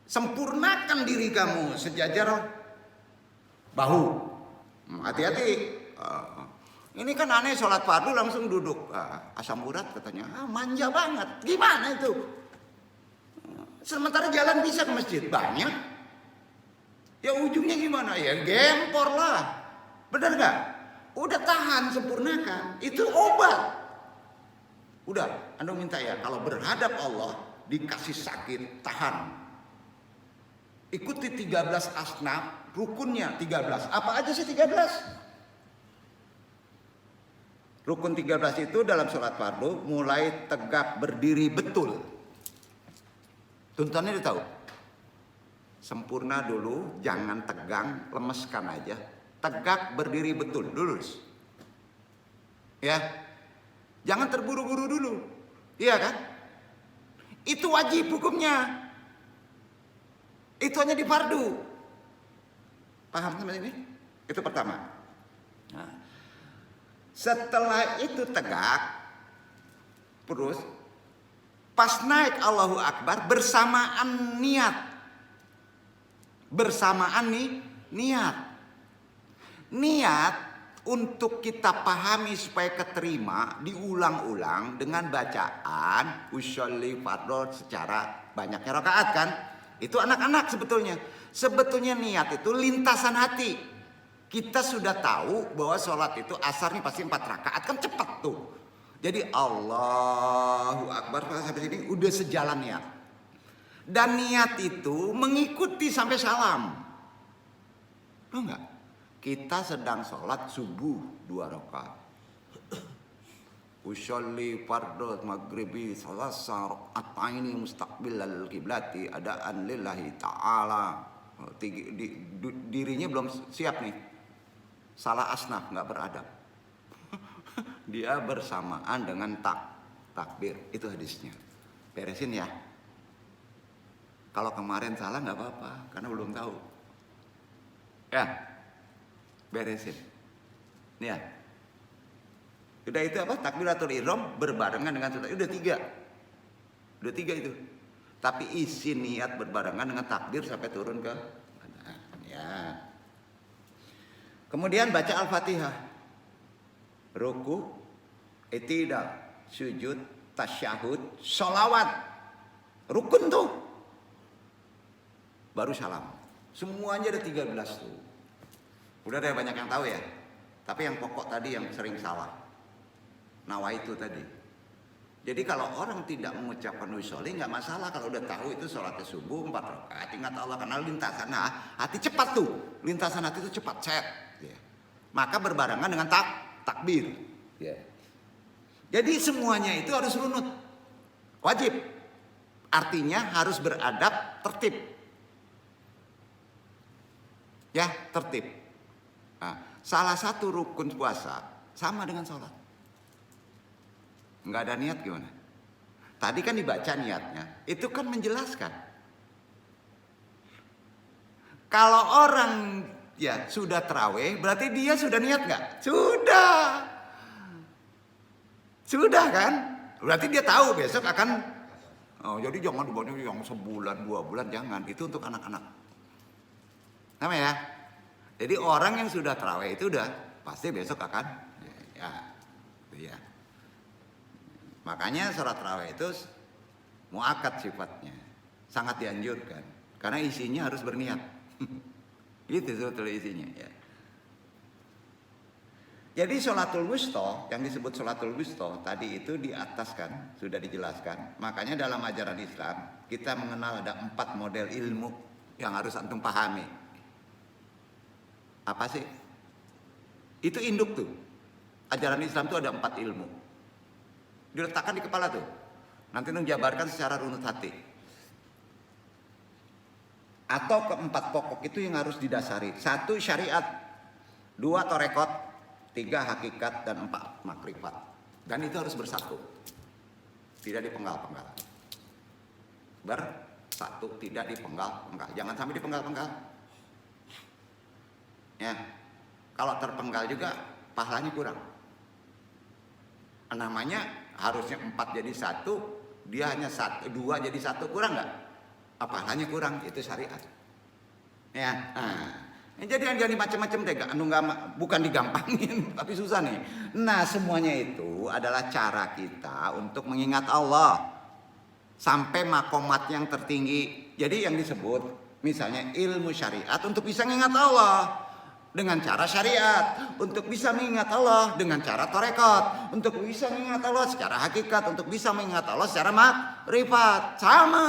Sempurnakan diri kamu sejajar bahu. Hati-hati. Ini kan aneh, sholat fardu langsung duduk. Asam urat katanya, manja banget. Gimana itu? Sementara jalan bisa ke masjid, banyak. Ya ujungnya gimana? Ya gempor lah. Benar gak? Udah tahan, sempurnakan. Itu obat. Udah, Anda minta ya, kalau berhadap Allah, dikasih sakit, tahan. Ikuti 13 asnaf, rukunnya 13. Apa aja sih 13? Rukun 13 itu dalam sholat fardu mulai tegak berdiri betul. Tuntutannya ditahu. Sempurna dulu, jangan tegang, lemeskan aja. Tegak berdiri betul, lurus. Ya. Jangan terburu-buru dulu. Iya kan? Itu wajib hukumnya. Itu hanya di fardu. Paham sampai ini? Itu pertama. Nah, setelah itu tegak, terus pas naik Allahu Akbar bersamaan niat. Bersamaan nih niat. Niat untuk kita pahami supaya keterima diulang-ulang dengan bacaan usolli fardhu secara banyaknya rakaat kan? Itu anak-anak sebetulnya. Sebetulnya niat itu lintasan hati. Kita sudah tahu bahwa sholat itu asarnya pasti 4 rakaat kan cepat tuh. Jadi Allahu Akbar sampai sini udah sejalan niat. Dan niat itu mengikuti sampai salam. Tahu nggak? Kita sedang sholat subuh 2 rakaat. Usolli fardhu maghribi salasa raka'ataini mustaqbilal qiblati adaan lillahi ta'ala. Dirinya belum siap nih. Salah asnaf, nggak beradab. Dia bersamaan dengan takbir. Itu hadisnya. Beresin ya. Kalau kemarin salah nggak apa-apa, karena belum tahu. Ya, beresin. Nih ya. Udah itu apa? Takbiratul ihram berbarengan dengan sholat. Udah 3. Udah 3 itu. Tapi isi niat berbarengan dengan takbir sampai turun ke ya. Kemudian baca Al-Fatihah. Ruku, i'tidal, sujud, tasyahud, sholawat. Rukun tuh. Baru salam. Semuanya ada 13 tuh. Udah ada banyak yang tahu ya. Tapi yang pokok tadi yang sering salah. Nawaitu tadi. Jadi kalau orang tidak mengucapkan usolli nggak masalah kalau udah tahu itu sholatnya subuh 4 rakaat. Ingat Allah karena lintasan hati cepat tuh. Lintasan hati itu cepat set. Ya. Maka berbarengan dengan takbir. Ya. Jadi semuanya itu harus runut. Wajib. Artinya harus beradab tertib. Ya, tertib. Nah, salah satu rukun puasa sama dengan sholat. Nggak ada niat gimana? Tadi kan dibaca niatnya. Itu kan menjelaskan. Kalau orang ya sudah terawih, berarti dia sudah niat nggak? Sudah. Sudah kan? Berarti dia tahu besok akan. Oh, jadi jangan dibaca yang sebulan, 2 bulan, jangan. Itu untuk anak-anak. Sama ya? Jadi orang yang sudah terawih itu udah pasti besok akan. Ya. Makanya sholat tarawih itu muakkad sifatnya, sangat dianjurkan karena isinya harus berniat. Gitu sebetulnya isinya ya. Jadi sholatul wusta yang disebut sholatul wusta tadi itu di atas kan sudah dijelaskan. Makanya dalam ajaran Islam kita mengenal ada 4 model ilmu yang harus antum pahami. Apa sih? Itu induk tuh. Ajaran Islam tuh ada 4 ilmu. Diletakkan di kepala tuh. Nanti jabarkan secara runut hati. Atau 4 pokok itu yang harus didasari. 1 syariat, 2 torekot, 3 hakikat dan 4 makrifat. Dan itu harus bersatu. Tidak dipenggal-penggal. Bersatu, tidak dipenggal-penggal. Jangan sampai dipenggal-penggal. Ya. Kalau terpenggal juga pahalanya kurang. Namanya harusnya 4 jadi 1, dia hanya 2 jadi 1, kurang nggak? Pahalanya kurang, itu syariat. Ya. Jadi jangan macam-macam deh, bukan digampangin, tapi susah nih. Nah, semuanya itu adalah cara kita untuk mengingat Allah sampai makomat yang tertinggi. Jadi yang disebut misalnya ilmu syariat untuk bisa mengingat Allah dengan cara syariat, untuk bisa mengingat Allah dengan cara tarekat, untuk bisa mengingat Allah secara hakikat, untuk bisa mengingat Allah secara makrifat. Sama,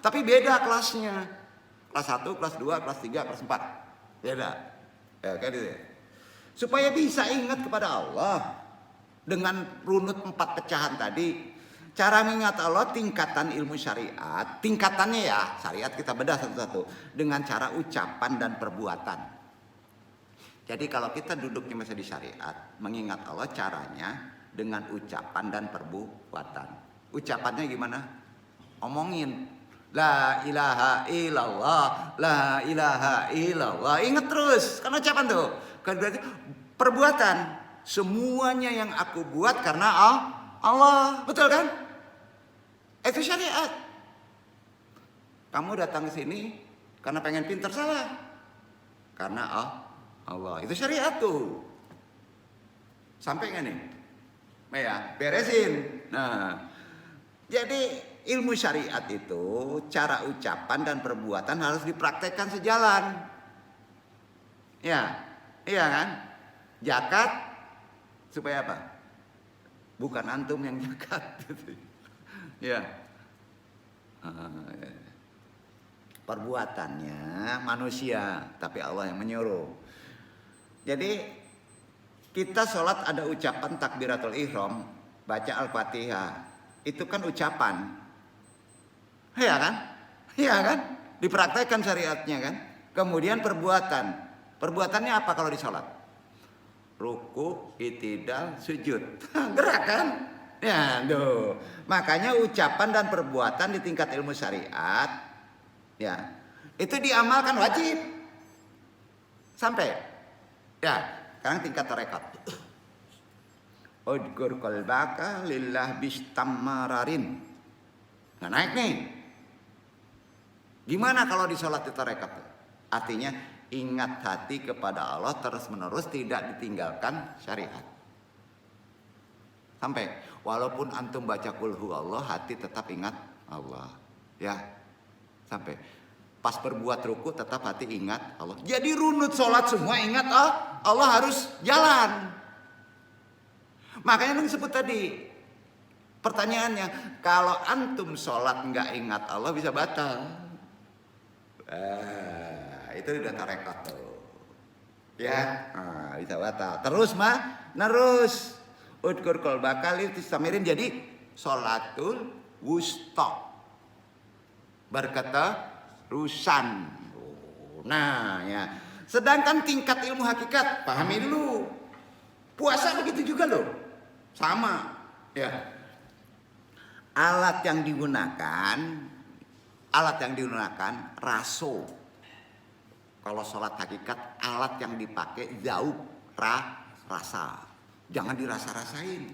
tapi beda kelasnya. Kelas 1, kelas 2, kelas 3, kelas 4. Beda. Ya, kayak gitu. Supaya bisa ingat kepada Allah dengan runut 4 pecahan tadi. Cara mengingat Allah tingkatan ilmu syariat, tingkatannya ya, syariat kita bedah satu-satu dengan cara ucapan dan perbuatan. Jadi kalau kita duduknya masih di syariat, mengingat Allah caranya dengan ucapan dan perbuatan. Ucapannya gimana? Omongin. La ilaha illallah, la ilaha illallah. Ingat terus, kan ucapan tuh. Kan berarti perbuatan. Semuanya yang aku buat karena Allah, betul kan? Itu syariat. Kamu datang ke sini karena pengen pintar, salah. Karena Allah, itu syariat tuh. Sampai nggak nih? Ya, beresin. Nah, jadi ilmu syariat itu cara ucapan dan perbuatan harus dipraktekkan sejalan. Ya, iya kan? Zakat supaya apa? Bukan antum yang zakat. Ya. Perbuatannya manusia, tapi Allah yang menyuruh. Jadi kita sholat ada ucapan takbiratul ihram, baca al-fatihah, itu kan ucapan. Iya kan? Iya kan? Dipraktekkan syariatnya kan? Kemudian perbuatan. Perbuatannya apa kalau di sholat? Ruku, i'tidal, sujud. Gerak kan? Ya, tuh. Makanya ucapan dan perbuatan di tingkat ilmu syariat, ya, itu diamalkan wajib. Sampai. Ya, sekarang tingkat tarekat. Udgur qalbaka lillah bistammararin. Nah, naik nih. Gimana kalau di sholat itu tarekat? Artinya ingat hati kepada Allah terus menerus, tidak ditinggalkan syariat. Sampai walaupun antum baca qul huwallah, hati tetap ingat Allah. Ya. Sampai pas berbuat ruku tetap hati ingat Allah. Jadi runut sholat semua ingat Allah harus jalan. Makanya yang disebut tadi, pertanyaannya, kalau antum sholat nggak ingat Allah bisa batal. Itu udah tarekat tuh. Ya, bisa batal. Terus nerus. Udkur qalbaka listamirin, jadi sholatul wusta. Berkata rusan. Nah, ya. Sedangkan tingkat ilmu hakikat, pahami dulu. Puasa begitu juga loh. Sama, ya. Alat yang digunakan raso. Kalau sholat hakikat, alat yang dipakai jauh rasa. Jangan dirasa-rasain.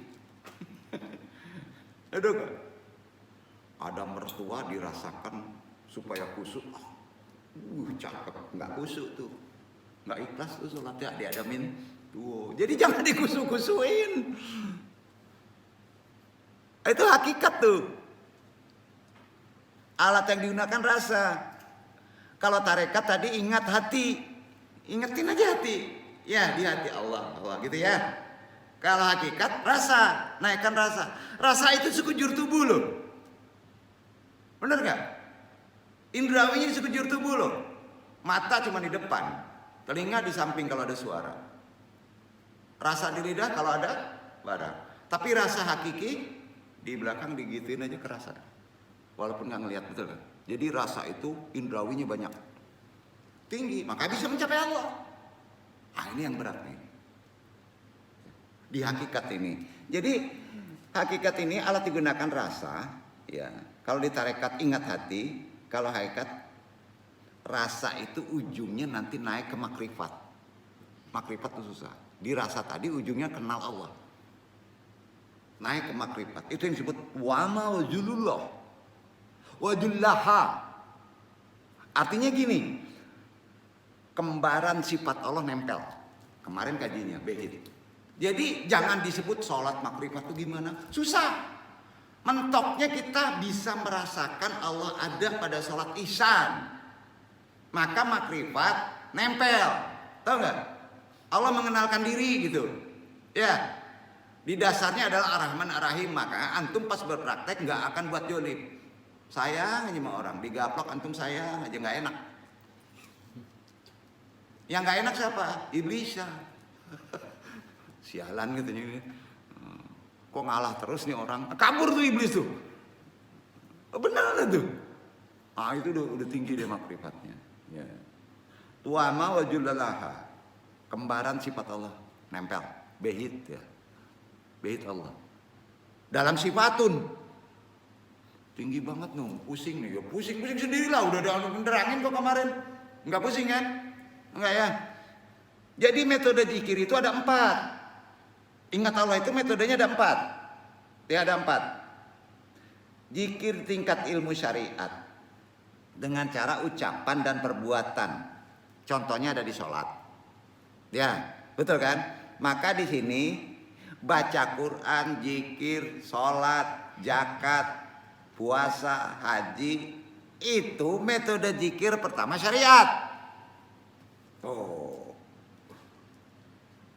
Aduh, ada mertua dirasakan supaya khusyuk. Cakep, nggak khusyuk tuh, nggak ikhlas tuh sholatnya, diadamin tuh. Jadi jangan dikusuk-kusuin. Itu hakikat tuh. Alat yang digunakan rasa. Kalau tarekat tadi ingat hati. Ingetin aja hati. Ya, di hati Allah gitu ya. Kalau hakikat rasa, naikkan rasa. Rasa itu sekujur tubuh loh. Benar nggak? Indrawinya di sekujur tubuh loh. Mata cuma di depan, telinga di samping kalau ada suara. Rasa di lidah kalau ada barang. Tapi rasa hakiki di belakang digituin aja kerasa. Walaupun nggak ngelihat, betul kan? Jadi rasa itu indrawinya banyak, tinggi, maka bisa mencapai Allah. Ini yang berat nih. di hakikat ini. Jadi hakikat ini alat digunakan rasa, ya. Kalau di tarekat ingat hati, kalau hakikat rasa itu ujungnya nanti naik ke makrifat. Makrifat itu susah. Di rasa tadi ujungnya kenal Allah. Naik ke makrifat. Itu yang disebut wama wajulullah. Wajullaha. Artinya gini. Kembaran sifat Allah nempel. Kemarin kajinya behit. Jadi jangan disebut sholat makrifat itu gimana? Susah. Mentoknya kita bisa merasakan Allah ada pada sholat ihsan. Maka makrifat nempel. Tahu nggak? Allah mengenalkan diri gitu. Ya. Di dasarnya adalah Ar-Rahman Ar-Rahim. Maka antum pas berpraktek nggak akan buat jolim. Sayang aja sama orang. Digaplok antum sayang aja nggak enak. Yang nggak enak siapa? Iblis. Sialan gitu nih. Kok ngalah terus nih orang? Kabur tuh iblis tuh. Benar tuh. Ah itu udah tinggi deh makrifatnya. Ya. Tuama wajullallaha. Kembaran sifat Allah nempel. Behit ya. Behit Allah. Dalam sifatun. Tinggi banget nih. Pusing nih. Ya pusing sendirilah. Udah ada penerangin kok kemarin. Enggak pusing kan? Enggak ya. Jadi metode zikir itu ada 4. Ingat Allah itu metodenya ada 4. Ya ada 4. Zikir tingkat ilmu syariat. Dengan cara ucapan dan perbuatan. Contohnya ada di sholat. Ya, betul kan? Maka di sini baca Quran, zikir, sholat, zakat, puasa, haji. Itu metode zikir pertama syariat. Oh.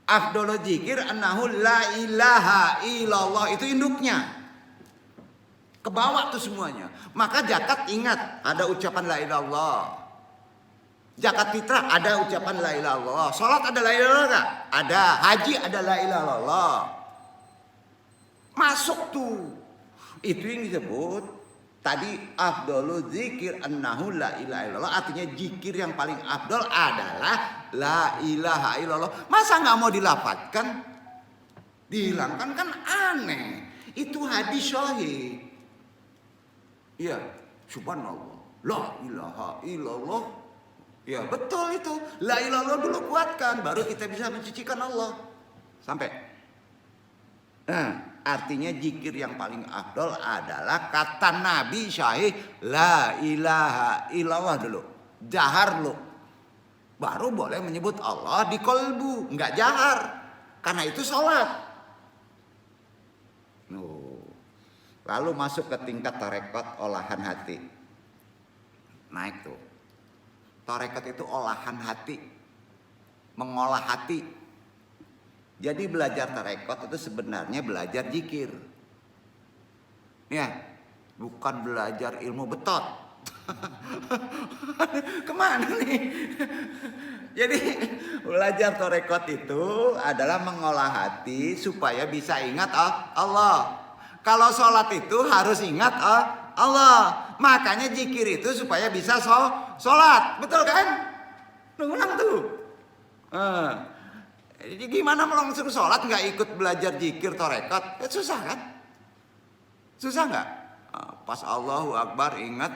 Afdolul zikir annahu la ilaha illallah. Itu induknya. Kebawa tuh semuanya. Maka zakat ingat ada ucapan la ilaha illallah. Zakat fitrah ada ucapan la ilaha illallah. Salat ada la ilaha illallah. Ada. Haji ada la ilaha illallah. Masuk tuh. Itu yang disebut tadi afdolul zikir annahu la ilaha illallah. Artinya zikir yang paling afdol adalah la ilaha illallah. Masa nggak mau dilafadzkan? Dihilangkan kan aneh. Itu hadis sahih. Iya, subhanallah, la ilaha illallah. Ya betul itu. La ilaha illallah dulu kuatkan, baru kita bisa mensucikan Allah. Sampai. Nah, artinya zikir yang paling afdol adalah kata Nabi sahih la ilaha illallah dulu. Jahar lu. Baru boleh menyebut Allah di kolbu, enggak jahar. Karena itu sholat. Lalu masuk ke tingkat tarekat olahan hati. Naik tuh. Tarekat itu olahan hati. Mengolah hati. Jadi belajar tarekat itu sebenarnya belajar zikir. Ya, bukan belajar ilmu betot. Kemana nih? Jadi belajar tarekat itu adalah mengolah hati supaya bisa ingat Allah. Kalau sholat itu harus ingat Allah. Makanya zikir itu supaya bisa sholat. Betul kan? Ulang tuh. Jadi gimana mau langsung sholat nggak ikut belajar zikir tarekat? Susah kan? Susah nggak? Pas Allahu Akbar ingat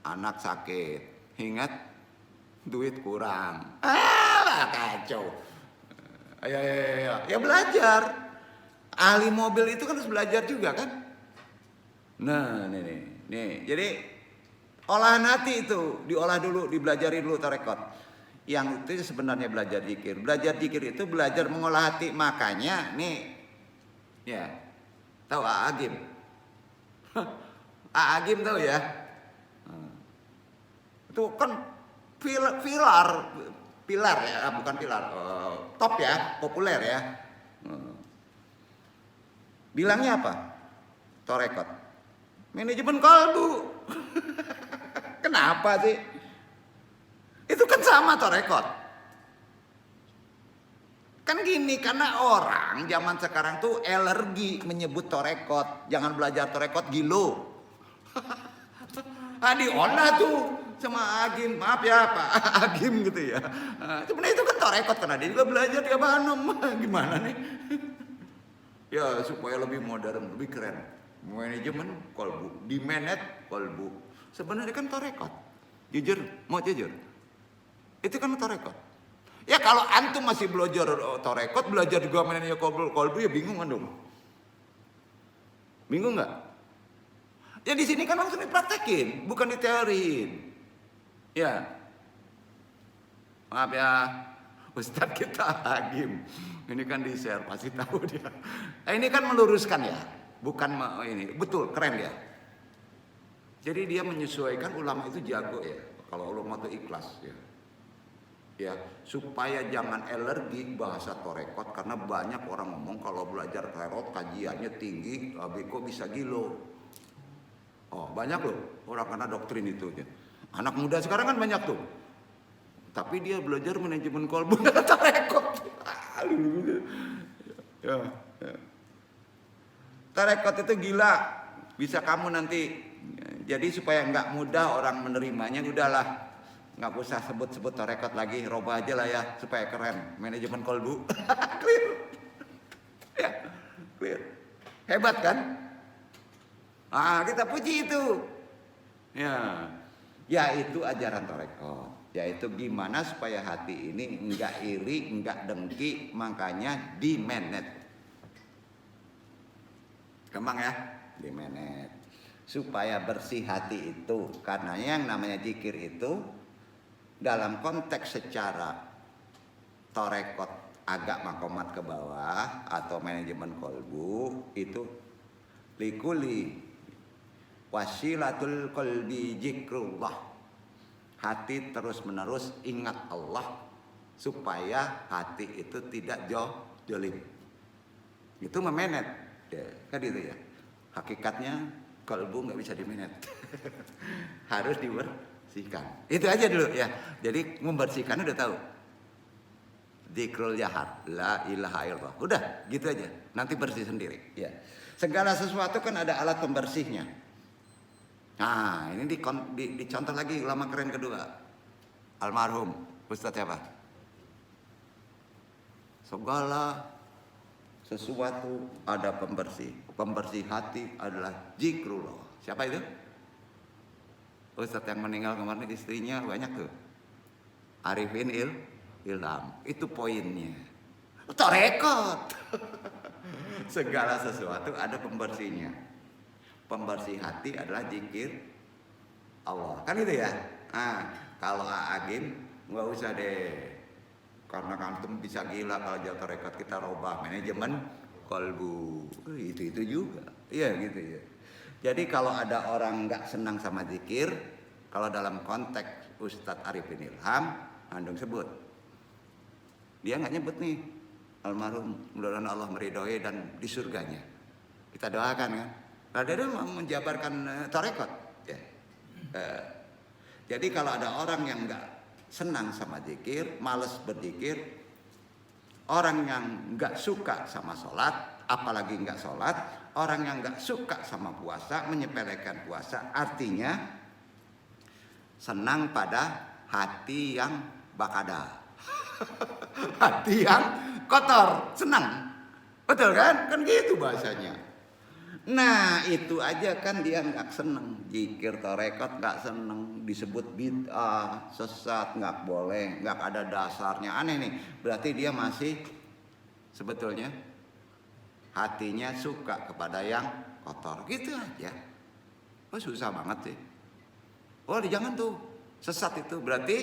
anak sakit. Ingat duit kurang. Kacau. Ayo. Ya belajar. Ahli mobil itu kan harus belajar juga kan? Nah, nih. Jadi olahan hati itu diolah dulu, dibelajari dulu tarekat. Yang itu sebenarnya belajar zikir. Belajar zikir itu belajar mengolah hati. Makanya nih, ya, tahu Agim? Agim tahu ya? Itu kan pilar ya, bukan pilar, top ya, populer ya. Bilangnya apa? Tarekat. Manajemen kalbu. Kenapa sih? Itu kan sama tarekat. Kan gini, karena orang zaman sekarang tuh alergi menyebut tarekat. Jangan belajar tarekat gilo. Diolah tuh sama Agim. Maaf ya Pak Agim gitu ya. Sebenarnya itu kan tarekat karena dia juga belajar di Abanom. Gimana nih? Ya supaya lebih modern, lebih keren. Manajemen kolbu, dimanage kolbu. Sebenarnya kan tarekat. Jujur, mau jujur. Itu kan tarekat. Ya kalau antum masih belajar tarekat, belajar juga manajemen kolbu ya bingung kan dong. Bingung nggak? Ya di sini kan langsung dipraktekin, bukan diteoriin. Ya. Maaf ya, Ustadz kita Agim. Ini kan di share pasti tahu dia. Ini kan meluruskan ya, bukan ini betul keren ya. Jadi dia menyesuaikan, ulama itu jago ya. Kalau ulama itu ikhlas ya. Ya supaya jangan alergi bahasa torekot karena banyak orang ngomong kalau belajar torekot kajiannya tinggi, kok bisa gilo. Oh banyak loh orang karena doktrin itu ya. Anak muda sekarang kan banyak tuh. Tapi dia belajar manajemen kolbu tarekot. Ya. Tarekot itu gila. Bisa kamu nanti. Jadi supaya nggak mudah orang menerimanya, udahlah. Nggak usah sebut-sebut tarekot lagi. Roba aja lah ya supaya keren. Manajemen kolbu. Clear. Ya, clear. Hebat kan? Kita puji itu. Ya. Ya itu ajaran tarekot. Yaitu gimana supaya hati ini enggak iri, enggak dengki, makanya di-manage. Gampang ya? Di-manage. Supaya bersih hati itu. Karena yang namanya zikir itu dalam konteks secara torekot agak makomat ke bawah atau manajemen kolbu itu likuli wasilatul qalbi zikrullah. Hati terus menerus ingat Allah supaya hati itu tidak jolim. Itu memenet, kan itu ya. Hakikatnya kalbu nggak bisa dimenet, harus dibersihkan. Itu aja dulu ya. Jadi membersihkan udah tahu. Dzikrul jahar, la ilaha illallah. Udah, gitu aja. Nanti bersih sendiri. Ya. Segala sesuatu kan ada alat pembersihnya. Nah, ini dicontoh lagi ulama keren kedua. Almarhum Ustadz siapa? Segala sesuatu ada pembersih. Pembersih hati adalah zikrullah. Siapa itu? Ustadz yang meninggal kemarin istrinya banyak tuh. Arifin Ilham. Itu poinnya. Tarekot. Segala sesuatu ada pembersihnya. Pembersih hati adalah zikir Allah. Kan itu ya. Kalau Agim nggak usah deh. Karena kantum bisa gila kalau jauh tarekat kita robah manajemen kolbu. Itu juga. Iya gitu ya. Jadi kalau ada orang nggak senang sama zikir, kalau dalam konteks Ustadz Arifin Ilham, andung sebut. Dia nggak nyebut nih almarhum, mudah-mudahan Allah meridhoi dan di surganya. Kita doakan kan. Nah, dia menjabarkan tarekot. Ya. Jadi kalau ada orang yang nggak senang sama zikir, malas berzikir, orang yang nggak suka sama sholat, apalagi nggak sholat, orang yang nggak suka sama puasa, menyepelekan puasa, artinya senang pada hati yang bakada, hati yang kotor, senang, betul kan? Kan gitu bahasanya. Nah itu aja kan dia nggak seneng. Zikir tarekat nggak seneng, disebut bid'ah, sesat, nggak boleh, nggak ada dasarnya, aneh nih. Berarti dia masih sebetulnya hatinya suka kepada yang kotor, gitu aja. Oh susah banget sih. Oh jangan tuh, sesat itu. Berarti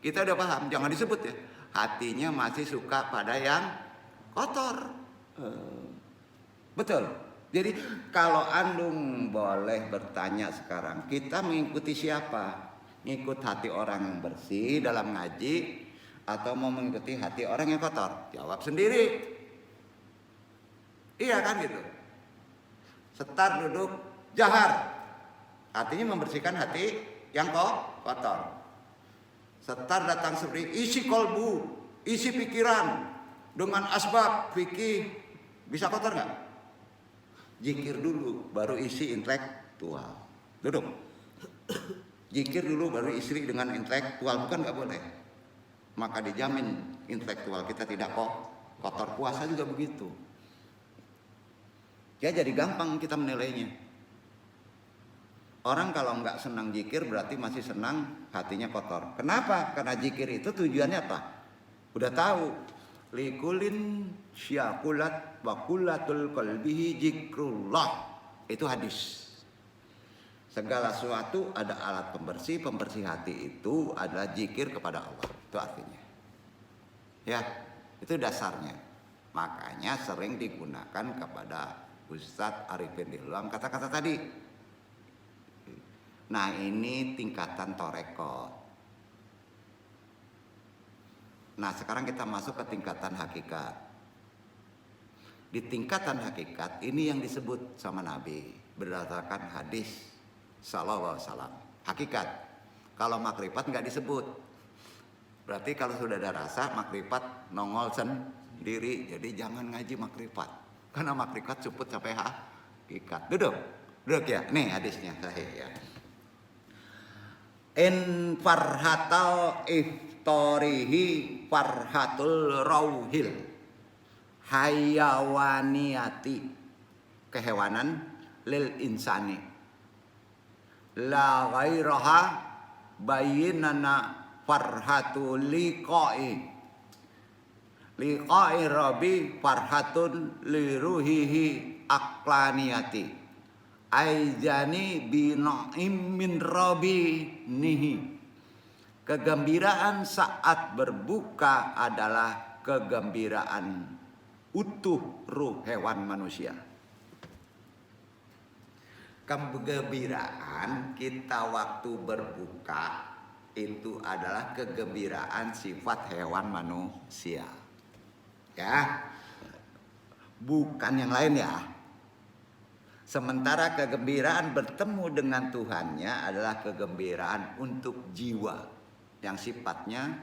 kita udah paham, jangan disebut ya. Hatinya masih suka pada yang kotor. Betul. Jadi kalau andung boleh bertanya sekarang, kita mengikuti siapa? Ngikut hati orang yang bersih dalam ngaji atau mau mengikuti hati orang yang kotor? Jawab sendiri. Iya kan gitu. Setar duduk jahar. Artinya membersihkan hati yang kotor. Setar datang seperti isi kolbu, isi pikiran dengan asbab fikih, bisa kotor nggak? Zikir dulu, baru isi intelektual. Duduk. Zikir dulu, baru isi dengan intelektual. Bukan nggak boleh. Maka dijamin intelektual kita tidak kotor. Puasa juga begitu. Ya jadi gampang kita menilainya. Orang kalau nggak senang zikir berarti masih senang hatinya kotor. Kenapa? Karena zikir itu tujuannya apa? Udah tahu. Likulin syakulat wa kullatul qalbihi zikrullah. Itu hadis. Segala sesuatu ada alat pembersih. Pembersih hati itu adalah zikir kepada Allah. Itu artinya. Ya, itu dasarnya. Makanya sering digunakan kepada Ustadz Arifin Ilham kata-kata tadi. Nah ini tingkatan torekot. Nah sekarang kita masuk ke tingkatan hakikat. Di tingkatan hakikat ini yang disebut sama Nabi berdasarkan hadis sallallahu alaihi wasallam. Hakikat. Kalau makrifat nggak disebut. Berarti kalau sudah ada rasa makrifat nongol sendiri. Jadi jangan ngaji makrifat. Karena makrifat cepet sampai hakikat. Duduk ya. Nih hadisnya sahih ya. In farhatal iftorihi farhatul rauhil hayawaniyati, kehewanan, lil insani la ghairaha bayinana farhatul liqai rabbi farhatun liruhihi aqlaniyati aizani bina'im min rabbi nihi. Kegembiraan saat berbuka adalah kegembiraan utuh ruh hewan manusia. Kegembiraan kita waktu berbuka itu adalah kegembiraan sifat hewan manusia. Ya. Bukan yang lain ya. Sementara kegembiraan bertemu dengan Tuhannya adalah kegembiraan untuk jiwa yang sifatnya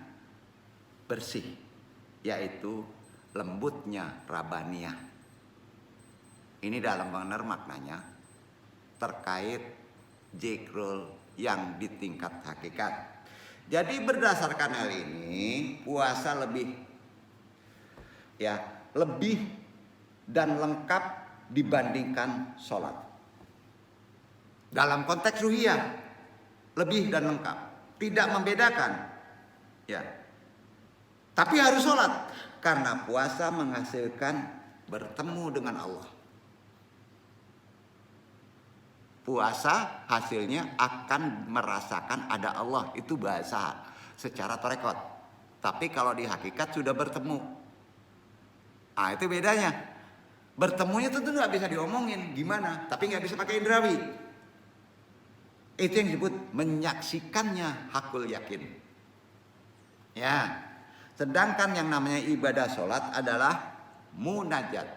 bersih, yaitu lembutnya Rabbaniyah. Ini dalam benar maknanya terkait zikrul yang di tingkat hakikat. Jadi berdasarkan hal ini puasa lebih dan lengkap dibandingkan sholat. Dalam konteks ruhiyah lebih dan lengkap, tidak membedakan. Ya. Tapi harus sholat karena puasa menghasilkan bertemu dengan Allah. Puasa hasilnya akan merasakan ada Allah, itu bahasa secara tarekat. Tapi kalau di hakikat sudah bertemu, itu bedanya. Bertemunya tentu nggak bisa diomongin gimana, tapi nggak bisa pakai indrawi. Itu yang disebut menyaksikannya hakul yakin. Ya, sedangkan yang namanya ibadah sholat adalah munajat.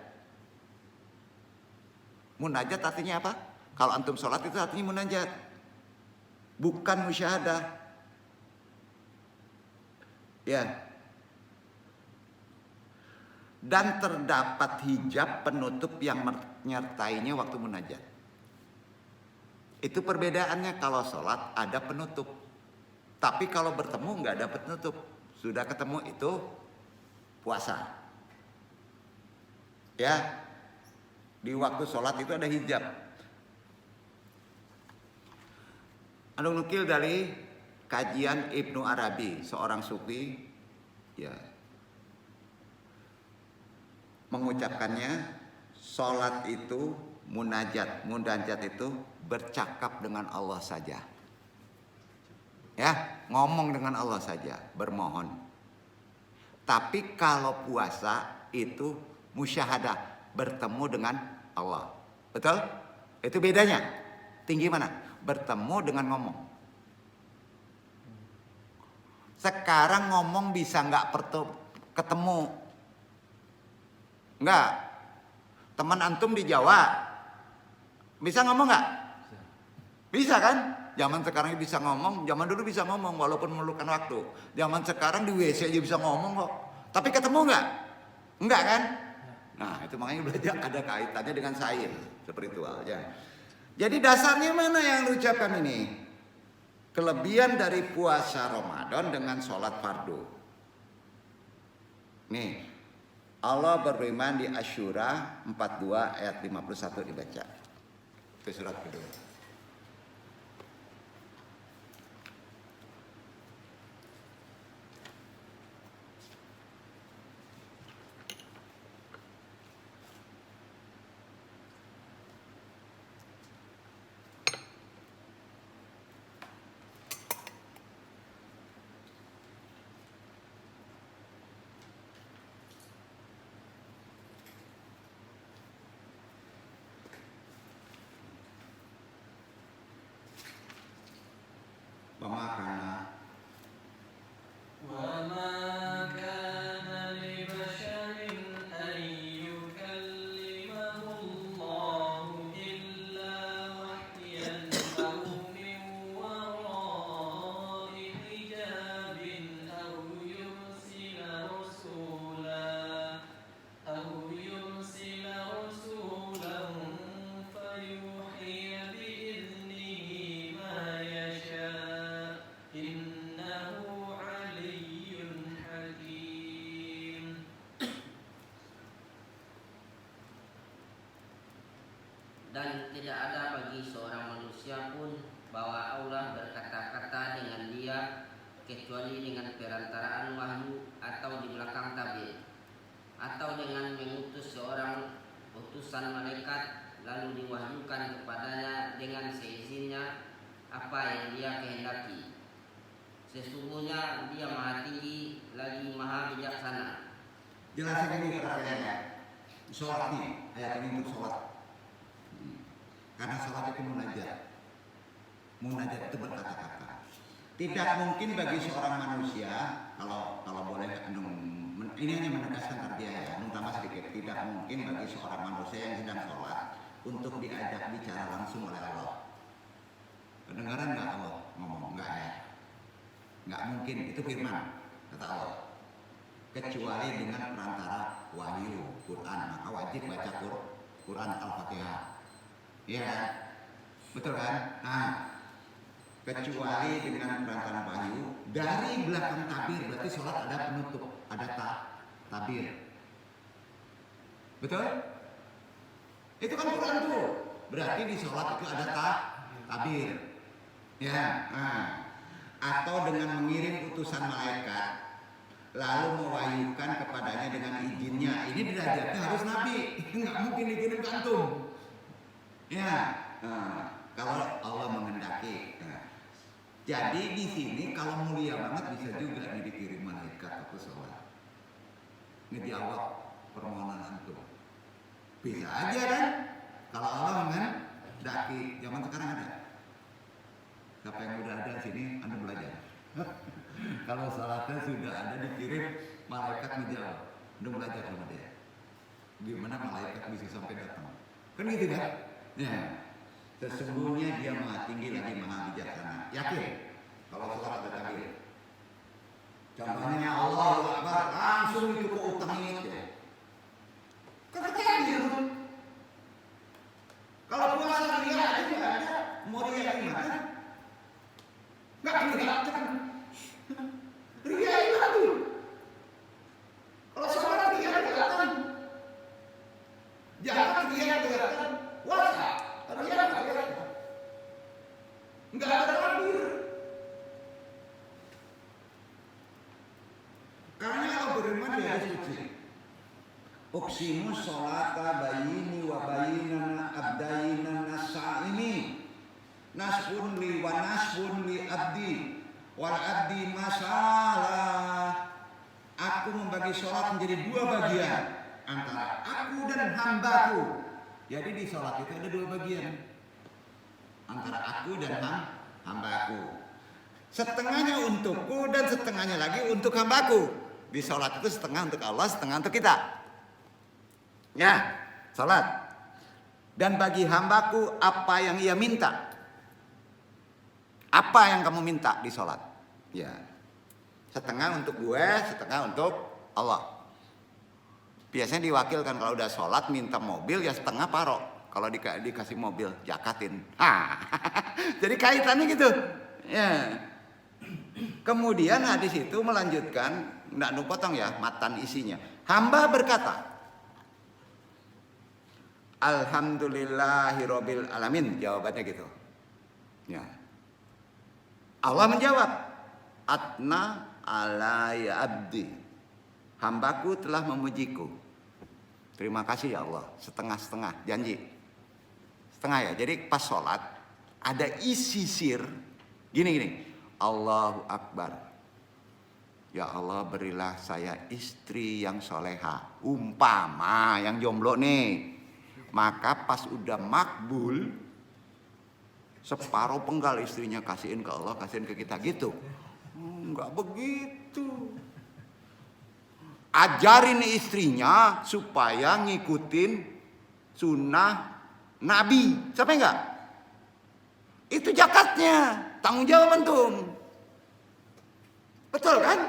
Munajat artinya apa? Kalau antum sholat itu artinya munajat, bukan musyahadah. Ya. Dan terdapat hijab penutup yang menyertainya waktu munajat. Itu perbedaannya. Kalau sholat ada penutup, tapi kalau bertemu nggak ada penutup. Sudah ketemu itu puasa. Ya, di waktu sholat itu ada hijab. Anu nukil dari kajian Ibnu Arabi, seorang sufi, ya, mengucapkannya, sholat itu munajat. Munajat itu bercakap dengan Allah saja. Ya, ngomong dengan Allah saja, bermohon. Tapi kalau puasa itu musyahadah, bertemu dengan Allah. Betul? Itu bedanya. Tinggi mana? Bertemu dengan ngomong. Sekarang ngomong bisa nggak ketemu? Enggak. Teman antum di Jawa bisa ngomong enggak? Bisa kan? Zaman sekarang bisa ngomong, zaman dulu bisa ngomong walaupun memerlukan waktu. Zaman sekarang di WC aja bisa ngomong kok. Tapi ketemu enggak? Enggak kan? Nah, itu makanya belajar ada kaitannya dengan sair spiritual ya. Jadi dasarnya mana yang diucapkan ini? Kelebihan dari puasa Ramadan dengan sholat fardu. Nih, Allah berfirman di Asy-Syura 42 ayat 51 dibaca. Itu surat kedua. Pemakanlah وما كان لبشر أن يكلمه الله إلا وحيا أو من وراء حجاب أو يرسل رسولا فيوحي بإذنه ما يشاء إنه علي حكيم. Dan tidak ada bagi seorang manusia pun bahwa Allah berkata-kata dengan dia kecuali dengan perantaraan wahyu atau di belakang tabir, atau dengan mengutus seorang utusan malaikat lalu diwahyukan kepadanya dengan seizinnya apa yang dia kehendaki. Sesungguhnya dia maha tinggi lagi maha bijaksana. jelasin ini perhatiannya. Sholat nih, ayat ini untuk sholat. Karena sholat itu munajat. Munajat itu berkata-kata. Tidak mungkin bagi seorang manusia, kalau boleh, ini hanya menegaskan artinya ya, tambah sedikit. Tidak mungkin bagi seorang manusia yang sedang sholat untuk diajak bicara langsung oleh Allah. Kedengaran nggak Allah ngomong? Nggak ya? Nggak mungkin, itu firman, kata Allah. Kecuali dengan perantara wahyu, Quran. Maka wajib baca Quran Al-Fatihah. Iya kan? Betul kan? Nah, kecuali dengan perantara wahyu dari belakang tabir, berarti sholat ada penutup, ada tabir. Betul? Itu kan Quran tuh. Berarti di sholat itu ada tabir. Ya, nah. Atau dengan mengirim utusan malaikat lalu mewahyukan kepadanya dengan izinnya. Ini derajatnya harus nabi, nggak mungkin dikirim ke antum. Ya, kalau Allah menghendaki. Jadi di sini kalau mulia banget bisa juga dikirim malaikat atau sholat ngejawab permohonan antum. Bisa aja kan? Kalau Allah menghendaki. Zaman sekarang ada. Siapa yang udah ada sini, Anda belajar. Kalau salatnya sudah ada dikirim malaikat ngejawab, Anda belajar sama dia. Gimana malaikat bisa sampai datang? Kan gitu kan? Ya. Sesungguhnya dia maha tinggi lagi maha bijaksana. Yakin? Kalau salat ada takbir. Contohnya Allahu Akbar, langsung itu ke utang itu. Kan takbir. Kalau puasa dia aja juga ada. Mau dia gimana? Nggak kelihatan. Ria itu. Kalau sholat ria kelihatan. Jangan ria kelihatan. Puasa ria kelihatan. Nggak ada takbir. Karena Allah berfirman di hadis qudsi. Uqsimu sholata bayini wa bayinana abdayina nasa'ini. Nasbun li wa nasbun li abdi wal abdi masalah. Aku membagi sholat menjadi dua bagian antara aku dan hambaku. Jadi di sholat itu ada dua bagian antara aku dan hambaku. Setengahnya untukku dan setengahnya lagi untuk hambaku. Di sholat itu setengah untuk Allah, setengah untuk kita. Ya, sholat. Dan bagi hambaku apa yang ia minta. Apa yang kamu minta di sholat? Ya, setengah untuk gue, setengah untuk Allah. Biasanya diwakilkan kalau udah sholat minta mobil ya setengah paro. Kalau dikasih mobil jakatin. Jadi kaitannya gitu. Ya. Kemudian hadis itu melanjutkan, nggak potong ya matan isinya. Hamba berkata, Alhamdulillahirabbil alamin. Jawabannya gitu. Ya. Allah menjawab, Atna alaya abdi. Hambaku telah memujiku. Terima kasih ya Allah. Setengah-setengah, janji. Setengah ya. Jadi pas sholat ada isi sir. Gini. Allahu Akbar. Ya Allah, berilah saya istri yang soleha. Umpama yang jomblo nih. Maka pas udah makbul, separuh penggal istrinya kasihin ke Allah, kasihin ke kita gitu. Enggak begitu. Ajarin istrinya supaya ngikutin sunnah Nabi. Sampai enggak? Itu zakatnya, tanggung jawab antum. Betul kan?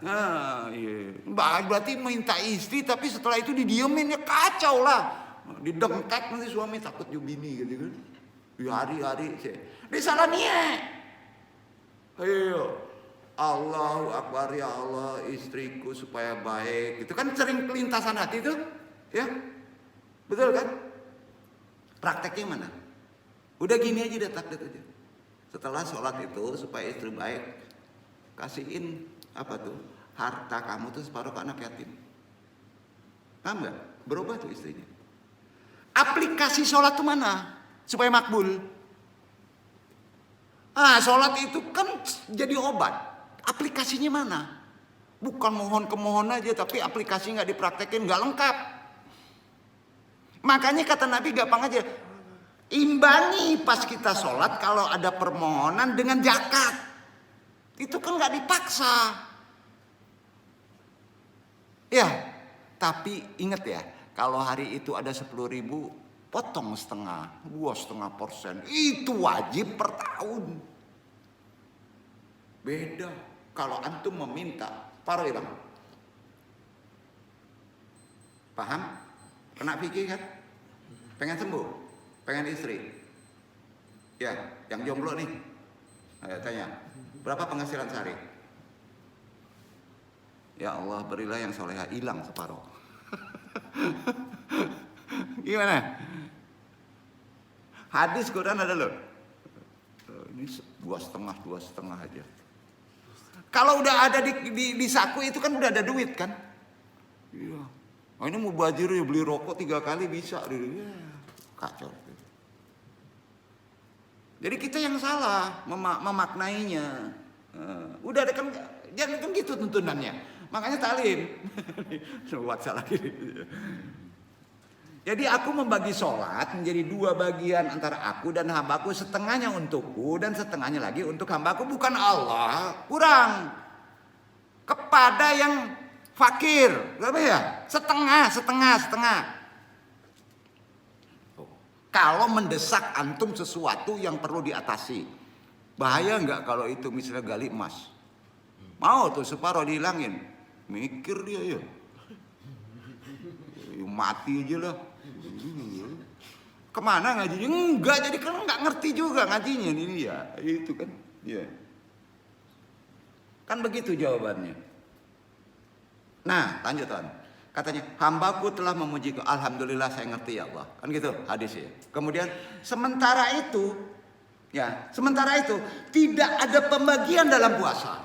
Nah, iya. Berarti minta istri tapi setelah itu didiemin, ya kacau lah. Didengkek nanti suami takut bini gitu kan. Ya hari-hari dia salah niat. Ayo. Allahu Akbar, ya Allah, istriku supaya baik. Itu kan sering kelintasan hati itu, ya. Betul kan? Prakteknya mana? Udah gini aja deh, takdir aja. Setelah sholat itu supaya istri baik, kasihin apa tuh? Harta kamu tuh separuh ke anak yatim. Paham nggak? Berubah tuh istrinya. Aplikasi sholat tuh mana? Supaya makbul. Sholat itu kan jadi obat. Aplikasinya mana? Bukan mohon aja, tapi aplikasi nggak dipraktekin, nggak lengkap. Makanya kata Nabi gampang aja. Imbangi pas kita sholat kalau ada permohonan dengan zakat. Itu kan nggak dipaksa. Ya, tapi ingat ya, kalau hari itu ada 10.000, potong setengah, 2,5%. Itu wajib per tahun. Beda kalau antum meminta, paruh ya bang. Paham? Kena fikih kan? Pengen sembuh, pengen istri. Ya, yang jomblo nih. Ayo tanya, berapa penghasilan sehari? Ya Allah, berilah yang soleha, hilang separuh. Gimana? Hadis Quran ada loh. Ini 2,5 aja. Kalau udah ada di saku itu kan udah ada duit kan? Iya. Oh, ini mau bajir ya, beli rokok 3 kali bisa. Ya, kacau. Jadi kita yang salah memaknainya. Udah ada kan, jangan kan gitu tuntunannya. Makanya talim. Buat salah gini. Jadi aku membagi sholat menjadi 2 bagian antara aku dan hambaku, setengahnya untukku dan setengahnya lagi untuk hambaku, bukan Allah. Kurang. Kepada yang fakir, berapa ya? Setengah. Kalau mendesak antum sesuatu yang perlu diatasi, bahaya nggak kalau itu misalnya gali emas? Mau tuh separuh dihilangin, mikir dia ya. Mati aja lah. Kemana ngajinya? Enggak, jadi kan nggak ngerti juga ngajinya ini ya. Itu kan, ya. Kan begitu jawabannya. Nah, lanjutan. Katanya, hambaku telah memujiku. Alhamdulillah saya ngerti ya Allah. Kan gitu hadisnya. Kemudian sementara itu tidak ada pembagian dalam puasa.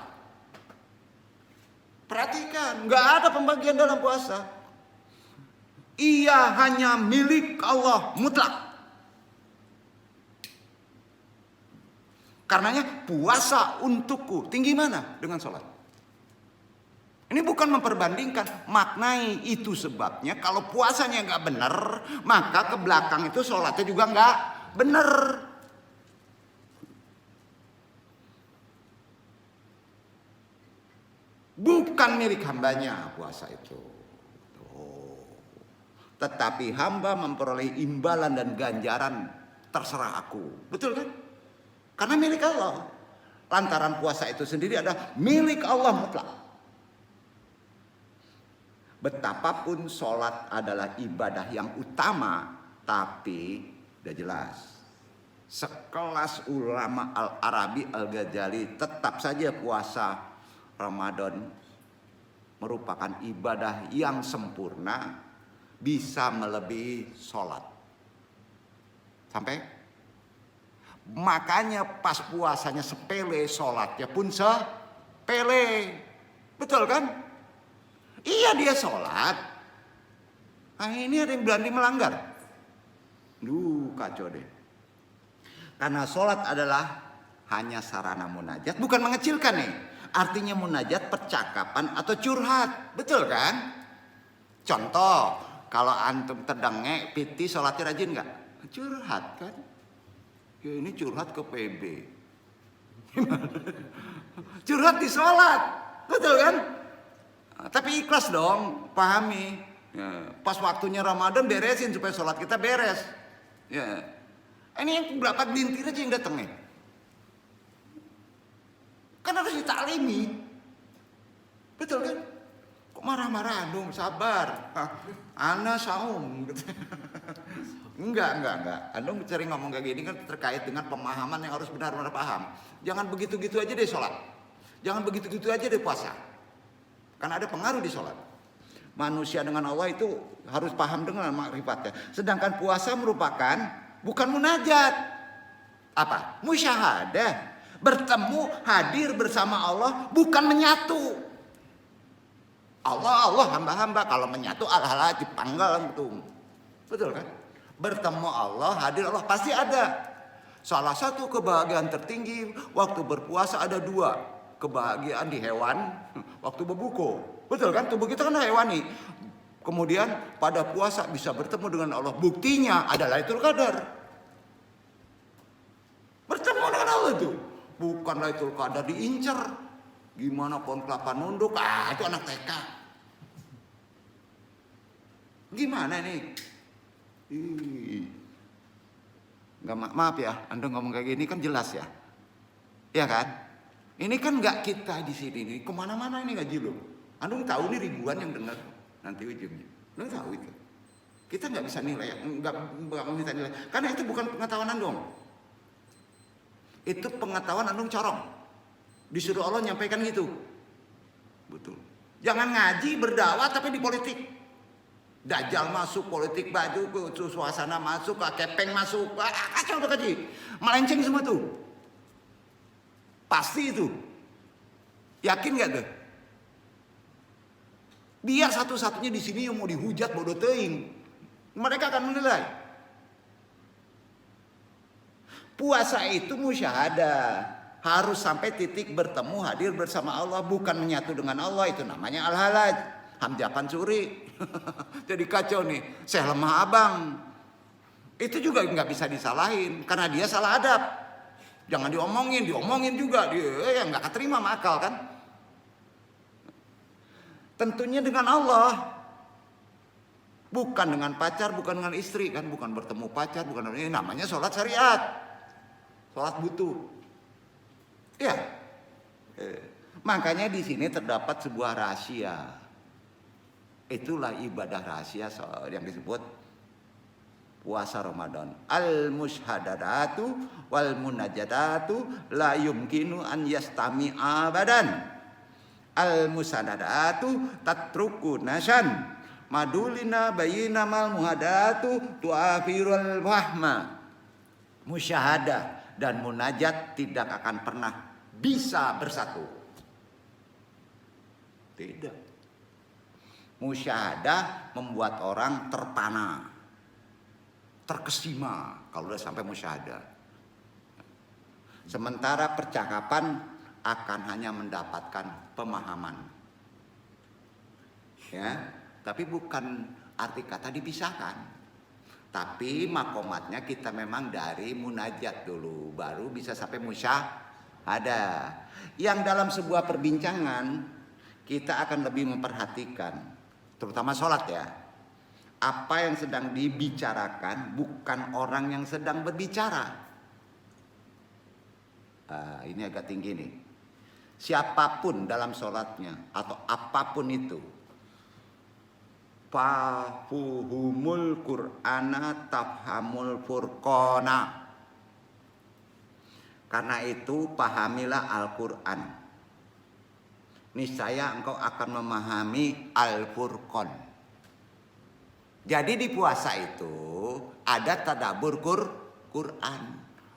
Perhatikan, nggak ada pembagian dalam puasa. Ia hanya milik Allah mutlak. Karenanya puasa untukku tinggi mana dengan sholat? Ini bukan memperbandingkan, maknai itu sebabnya kalau puasanya nggak benar, maka ke belakang itu sholatnya juga nggak benar. Bukan milik hambanya puasa itu. Tetapi hamba memperoleh imbalan dan ganjaran terserah aku. Betul kan? Karena milik Allah. Lantaran puasa itu sendiri adalah milik Allah mutlak. Betapapun sholat adalah ibadah yang utama, tapi udah jelas. Sekelas ulama Al-Arabi Al-Ghazali tetap saja puasa Ramadan merupakan ibadah yang sempurna, bisa melebihi sholat. Sampai? Makanya pas puasanya sepele, sholatnya pun sepele. Betul kan? Iya dia sholat. Nah ini ada yang berani melanggar. Kacau deh. Karena sholat adalah hanya sarana munajat, bukan mengecilkan nih. Artinya munajat percakapan atau curhat. Betul kan? Contoh, kalau antum terdengek, piti sholatnya rajin nggak? Curhat kan? Ya, ini curhat ke PB. Curhat di sholat. Betul kan? Tapi ikhlas dong, pahami. Ya, pas waktunya Ramadan beresin supaya sholat kita beres. Ya, ini yang berapa gelintir aja yang datang nih. Kan harus ditaklimi. Betul kan? Kok marah-marah dong, sabar. Ana saum. Enggak. Anda sering ngomong kayak gini kan terkait dengan pemahaman yang harus benar-benar paham. Jangan begitu-gitu aja deh sholat. Jangan begitu-gitu aja deh puasa. Karena ada pengaruh di sholat. Manusia dengan Allah itu harus paham dengan makrifatnya. Sedangkan puasa merupakan bukan munajat. Apa? Musyahadah. Bertemu, hadir bersama Allah, bukan menyatu. Allah, hamba-hamba. Kalau menyatu, Allah dipanggal gitu. Betul kan? Bertemu Allah, hadir Allah, pasti ada. Salah satu kebahagiaan tertinggi waktu berpuasa ada 2. Kebahagiaan di hewan waktu berbuka. Betul kan? Tubuh kita kan hewani. Kemudian pada puasa bisa bertemu dengan Allah. Buktinya adalah Lailatul Qadar. Bertemu dengan Allah itu. Bukan Lailatul Qadar diincar. Gimana pohon kelapa nunduk? Itu anak TK. Gimana nih? Nggak, maaf ya, Anda ngomong kayak gini kan jelas ya. Ya kan? Ini kan nggak kita di sini nih, kemana-mana ini ngaji loh. Anda tahu nih ribuan yang dengar nanti ujungnya. Anda tahu itu. Kita nggak bisa nilai, nggak bisa nilai, karena itu bukan pengetahuan Anda. Itu pengetahuan Anda corong. Disuruh Allah nyampaikan gitu. Betul. Jangan ngaji berdakwah tapi di politik. Dajjal masuk, politik baju, suasana masuk, kepeng masuk, kacau tuh kaji, melenceng semua tuh. Pasti itu. Yakin gak tuh? Biar satu-satunya di sini yang mau dihujat bodoh teing. Mereka akan menilai. Puasa itu musyahadah. Harus sampai titik bertemu hadir bersama Allah, bukan menyatu dengan Allah. Itu namanya al-halaj. Hamjakan suri. Jadi kacau nih. Saya lemah abang. Itu juga nggak bisa disalahin karena dia salah adab. Jangan diomongin juga dia yang nggak keterima sama akal kan. Tentunya dengan Allah, bukan dengan pacar, bukan dengan istri kan, bukan bertemu pacar, bukan ini namanya sholat syariat, sholat butuh. Ya, makanya di sini terdapat sebuah rahasia. Itulah ibadah rahasia yang disebut puasa Ramadan. Al-musyhadatu wal munajatatu la yumkinu an yastami abadan. Al-musyhadatu tatruku nasan madulina bayina mal muhadatu tuafirul wahma. Musyahadah dan munajat tidak akan pernah bisa bersatu. Tidak. Musyahadah membuat orang terpana, terkesima kalau udah sampai musyahadah. Sementara percakapan akan hanya mendapatkan pemahaman. Ya, tapi bukan arti kata dipisahkan. Tapi makomatnya kita memang dari munajat dulu, baru bisa sampai musyahadah. Yang dalam sebuah perbincangan kita akan lebih memperhatikan, terutama sholat ya. Apa yang sedang dibicarakan bukan orang yang sedang berbicara. Ini agak tinggi nih. Siapapun dalam sholatnya atau apapun itu, fahuhumul Qur'ana tafhamul furqana. Karena itu pahamilah Al-Quran. niscaya engkau akan memahami Al-Furqan. Jadi di puasa itu ada tadabbur Quran.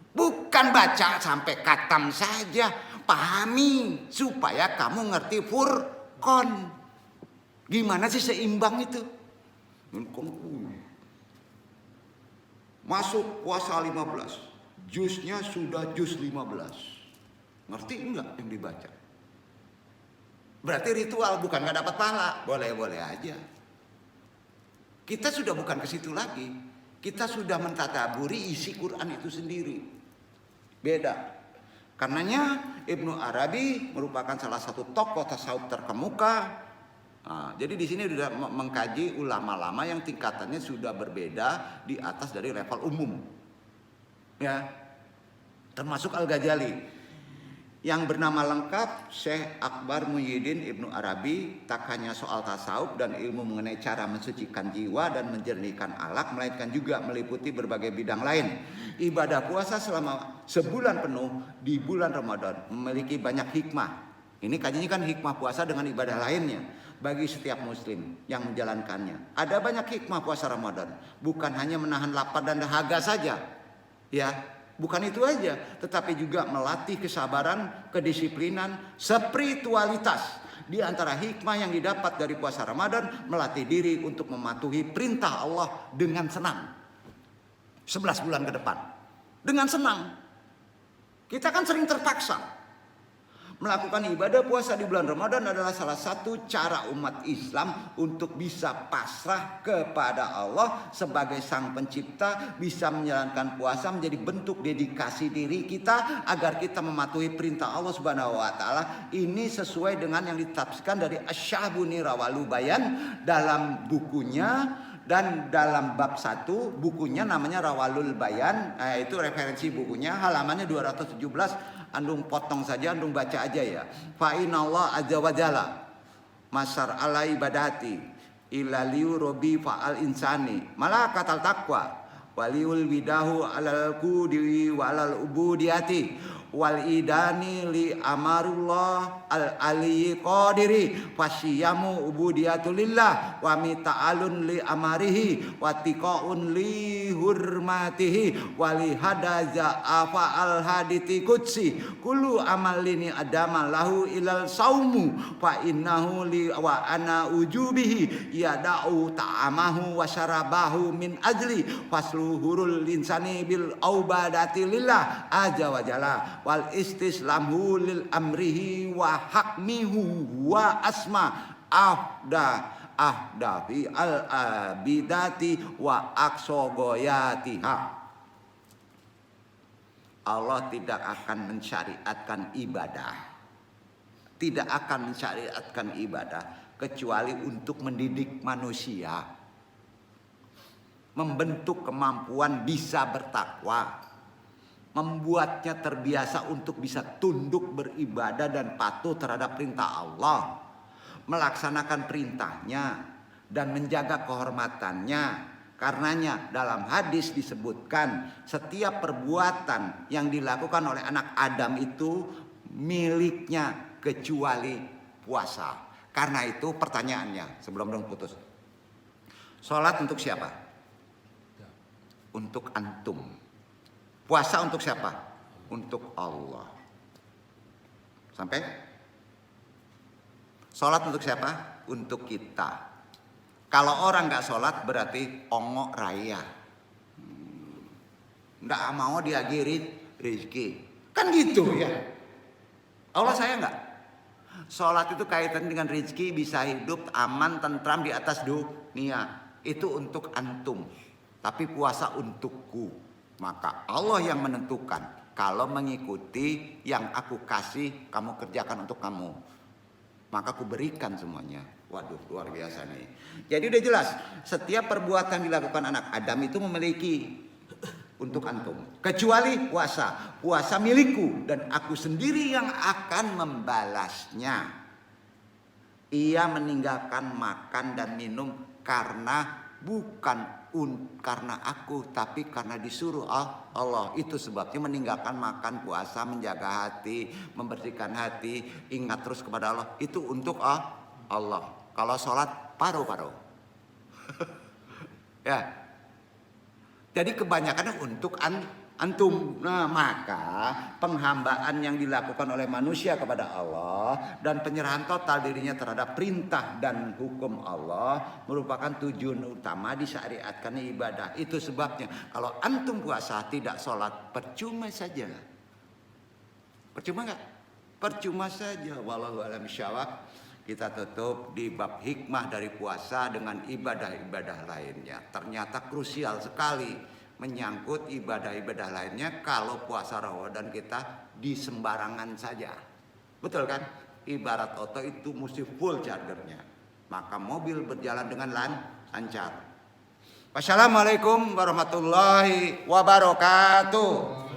Bukan baca sampai khatam saja, pahami supaya kamu ngerti Furqan. Gimana sih seimbang itu? Masuk puasa 15, juznya sudah juz 15. Ngerti enggak yang dibaca? Berarti ritual, bukan gak dapat pahala. Boleh-boleh aja. Kita sudah bukan ke situ lagi. Kita sudah mentadaburi isi Quran itu sendiri. Beda. Karenanya Ibnu Arabi merupakan salah satu tokoh tasawuf terkemuka. Nah, jadi di sini sudah mengkaji ulama lama yang tingkatannya sudah berbeda di atas dari level umum. Ya. Termasuk Al-Ghazali. Yang bernama lengkap Syekh Akbar Muhyiddin Ibnu Arabi, tak hanya soal tasawuf dan ilmu mengenai cara mensucikan jiwa dan menjernihkan akhlak, melainkan juga meliputi berbagai bidang lain. Ibadah puasa selama sebulan penuh di bulan Ramadan memiliki banyak hikmah. Ini kajinya kan hikmah puasa dengan ibadah lainnya bagi setiap muslim yang menjalankannya. Ada banyak hikmah puasa Ramadan, bukan hanya menahan lapar dan dahaga saja. Ya. Bukan itu aja, tetapi juga melatih kesabaran, kedisiplinan, spiritualitas. Di antara hikmah yang didapat dari puasa Ramadan, melatih diri untuk mematuhi perintah Allah dengan senang. 11 bulan ke depan. Dengan senang. Kita kan sering terpaksa. Melakukan ibadah puasa di bulan Ramadan adalah salah satu cara umat Islam untuk bisa pasrah kepada Allah sebagai Sang Pencipta, bisa menjalankan puasa menjadi bentuk dedikasi diri kita agar kita mematuhi perintah Allah Subhanahu wa taala. Ini sesuai dengan yang ditafsirkan dari Asy-Sya'buni Rawalul Bayan dalam bukunya. Dan dalam bab 1 bukunya namanya Rawalul Bayan, itu referensi bukunya, halamannya 217. Andung potong saja, andung baca aja ya. Fa inallah azza wa jalla masar ala ibadati illa liu robi fa'al insani malakatal taqwa waliul widahu alal qudi walal ubudiyati wal idani li amarullah al ali qadiri fasyamu ubudiyatulillah wa mita'alun li amarihi wa tiqaun li hurmatihi wa li hadaza afa al haditi qudsi kullu amalini adama lahu ilal saumu fa innahu li wa ana ujubihi yada'u ta'amahu wa syarabahu min ajli fasluhurul insani bil aubadati lillah azza wa jalla wal istislamhu lil amrihi wa hakmihu wa asma ahdafi al abidati wa aksogoyatiha. Allah tidak akan mensyariatkan ibadah, tidak akan mensyariatkan ibadah kecuali untuk mendidik manusia, membentuk kemampuan bisa bertakwa, membuatnya terbiasa untuk bisa tunduk beribadah dan patuh terhadap perintah Allah, melaksanakan perintahnya dan menjaga kehormatannya. Karenanya dalam hadis disebutkan setiap perbuatan yang dilakukan oleh anak Adam itu miliknya kecuali puasa. Karena itu pertanyaannya sebelum dong putus, sholat untuk siapa? Untuk antum. Puasa untuk siapa? Untuk Allah. Sampai? Sholat untuk siapa? Untuk kita. Kalau orang gak sholat berarti ongok raya. Nggak mau dia girit rezeki. Kan gitu ya. Allah saya nggak. Sholat itu kaitan dengan rezeki, bisa hidup aman, tentram di atas dunia. Itu untuk antum. Tapi puasa untukku. Maka Allah yang menentukan. Kalau mengikuti yang aku kasih, kamu kerjakan untuk kamu. Maka aku berikan semuanya. Waduh, luar biasa nih. Jadi udah jelas, setiap perbuatan dilakukan anak Adam itu memiliki untuk antum. Kecuali puasa. Puasa milikku dan aku sendiri yang akan membalasnya. Ia meninggalkan makan dan minum karena bukan karena aku, tapi karena disuruh Allah. Itu sebabnya meninggalkan makan, puasa, menjaga hati, membersihkan hati, ingat terus kepada Allah. Itu untuk Allah. Kalau sholat paruh-paruh. Ya. Jadi kebanyakan untuk antum. Nah, maka penghambaan yang dilakukan oleh manusia kepada Allah dan penyerahan total dirinya terhadap perintah dan hukum Allah merupakan tujuan utama disyariatkan ibadah. Itu sebabnya kalau antum puasa tidak sholat percuma saja. Percuma nggak? Percuma saja. Wallahu a'lam bishawab. Kita tutup di bab hikmah dari puasa dengan ibadah-ibadah lainnya. Ternyata krusial sekali menyangkut ibadah-ibadah lainnya kalau puasa Ramadan kita di sembarangan saja. Betul kan? Ibarat oto itu mesti full chargernya. Maka mobil berjalan dengan lancar. Wassalamualaikum warahmatullahi wabarakatuh.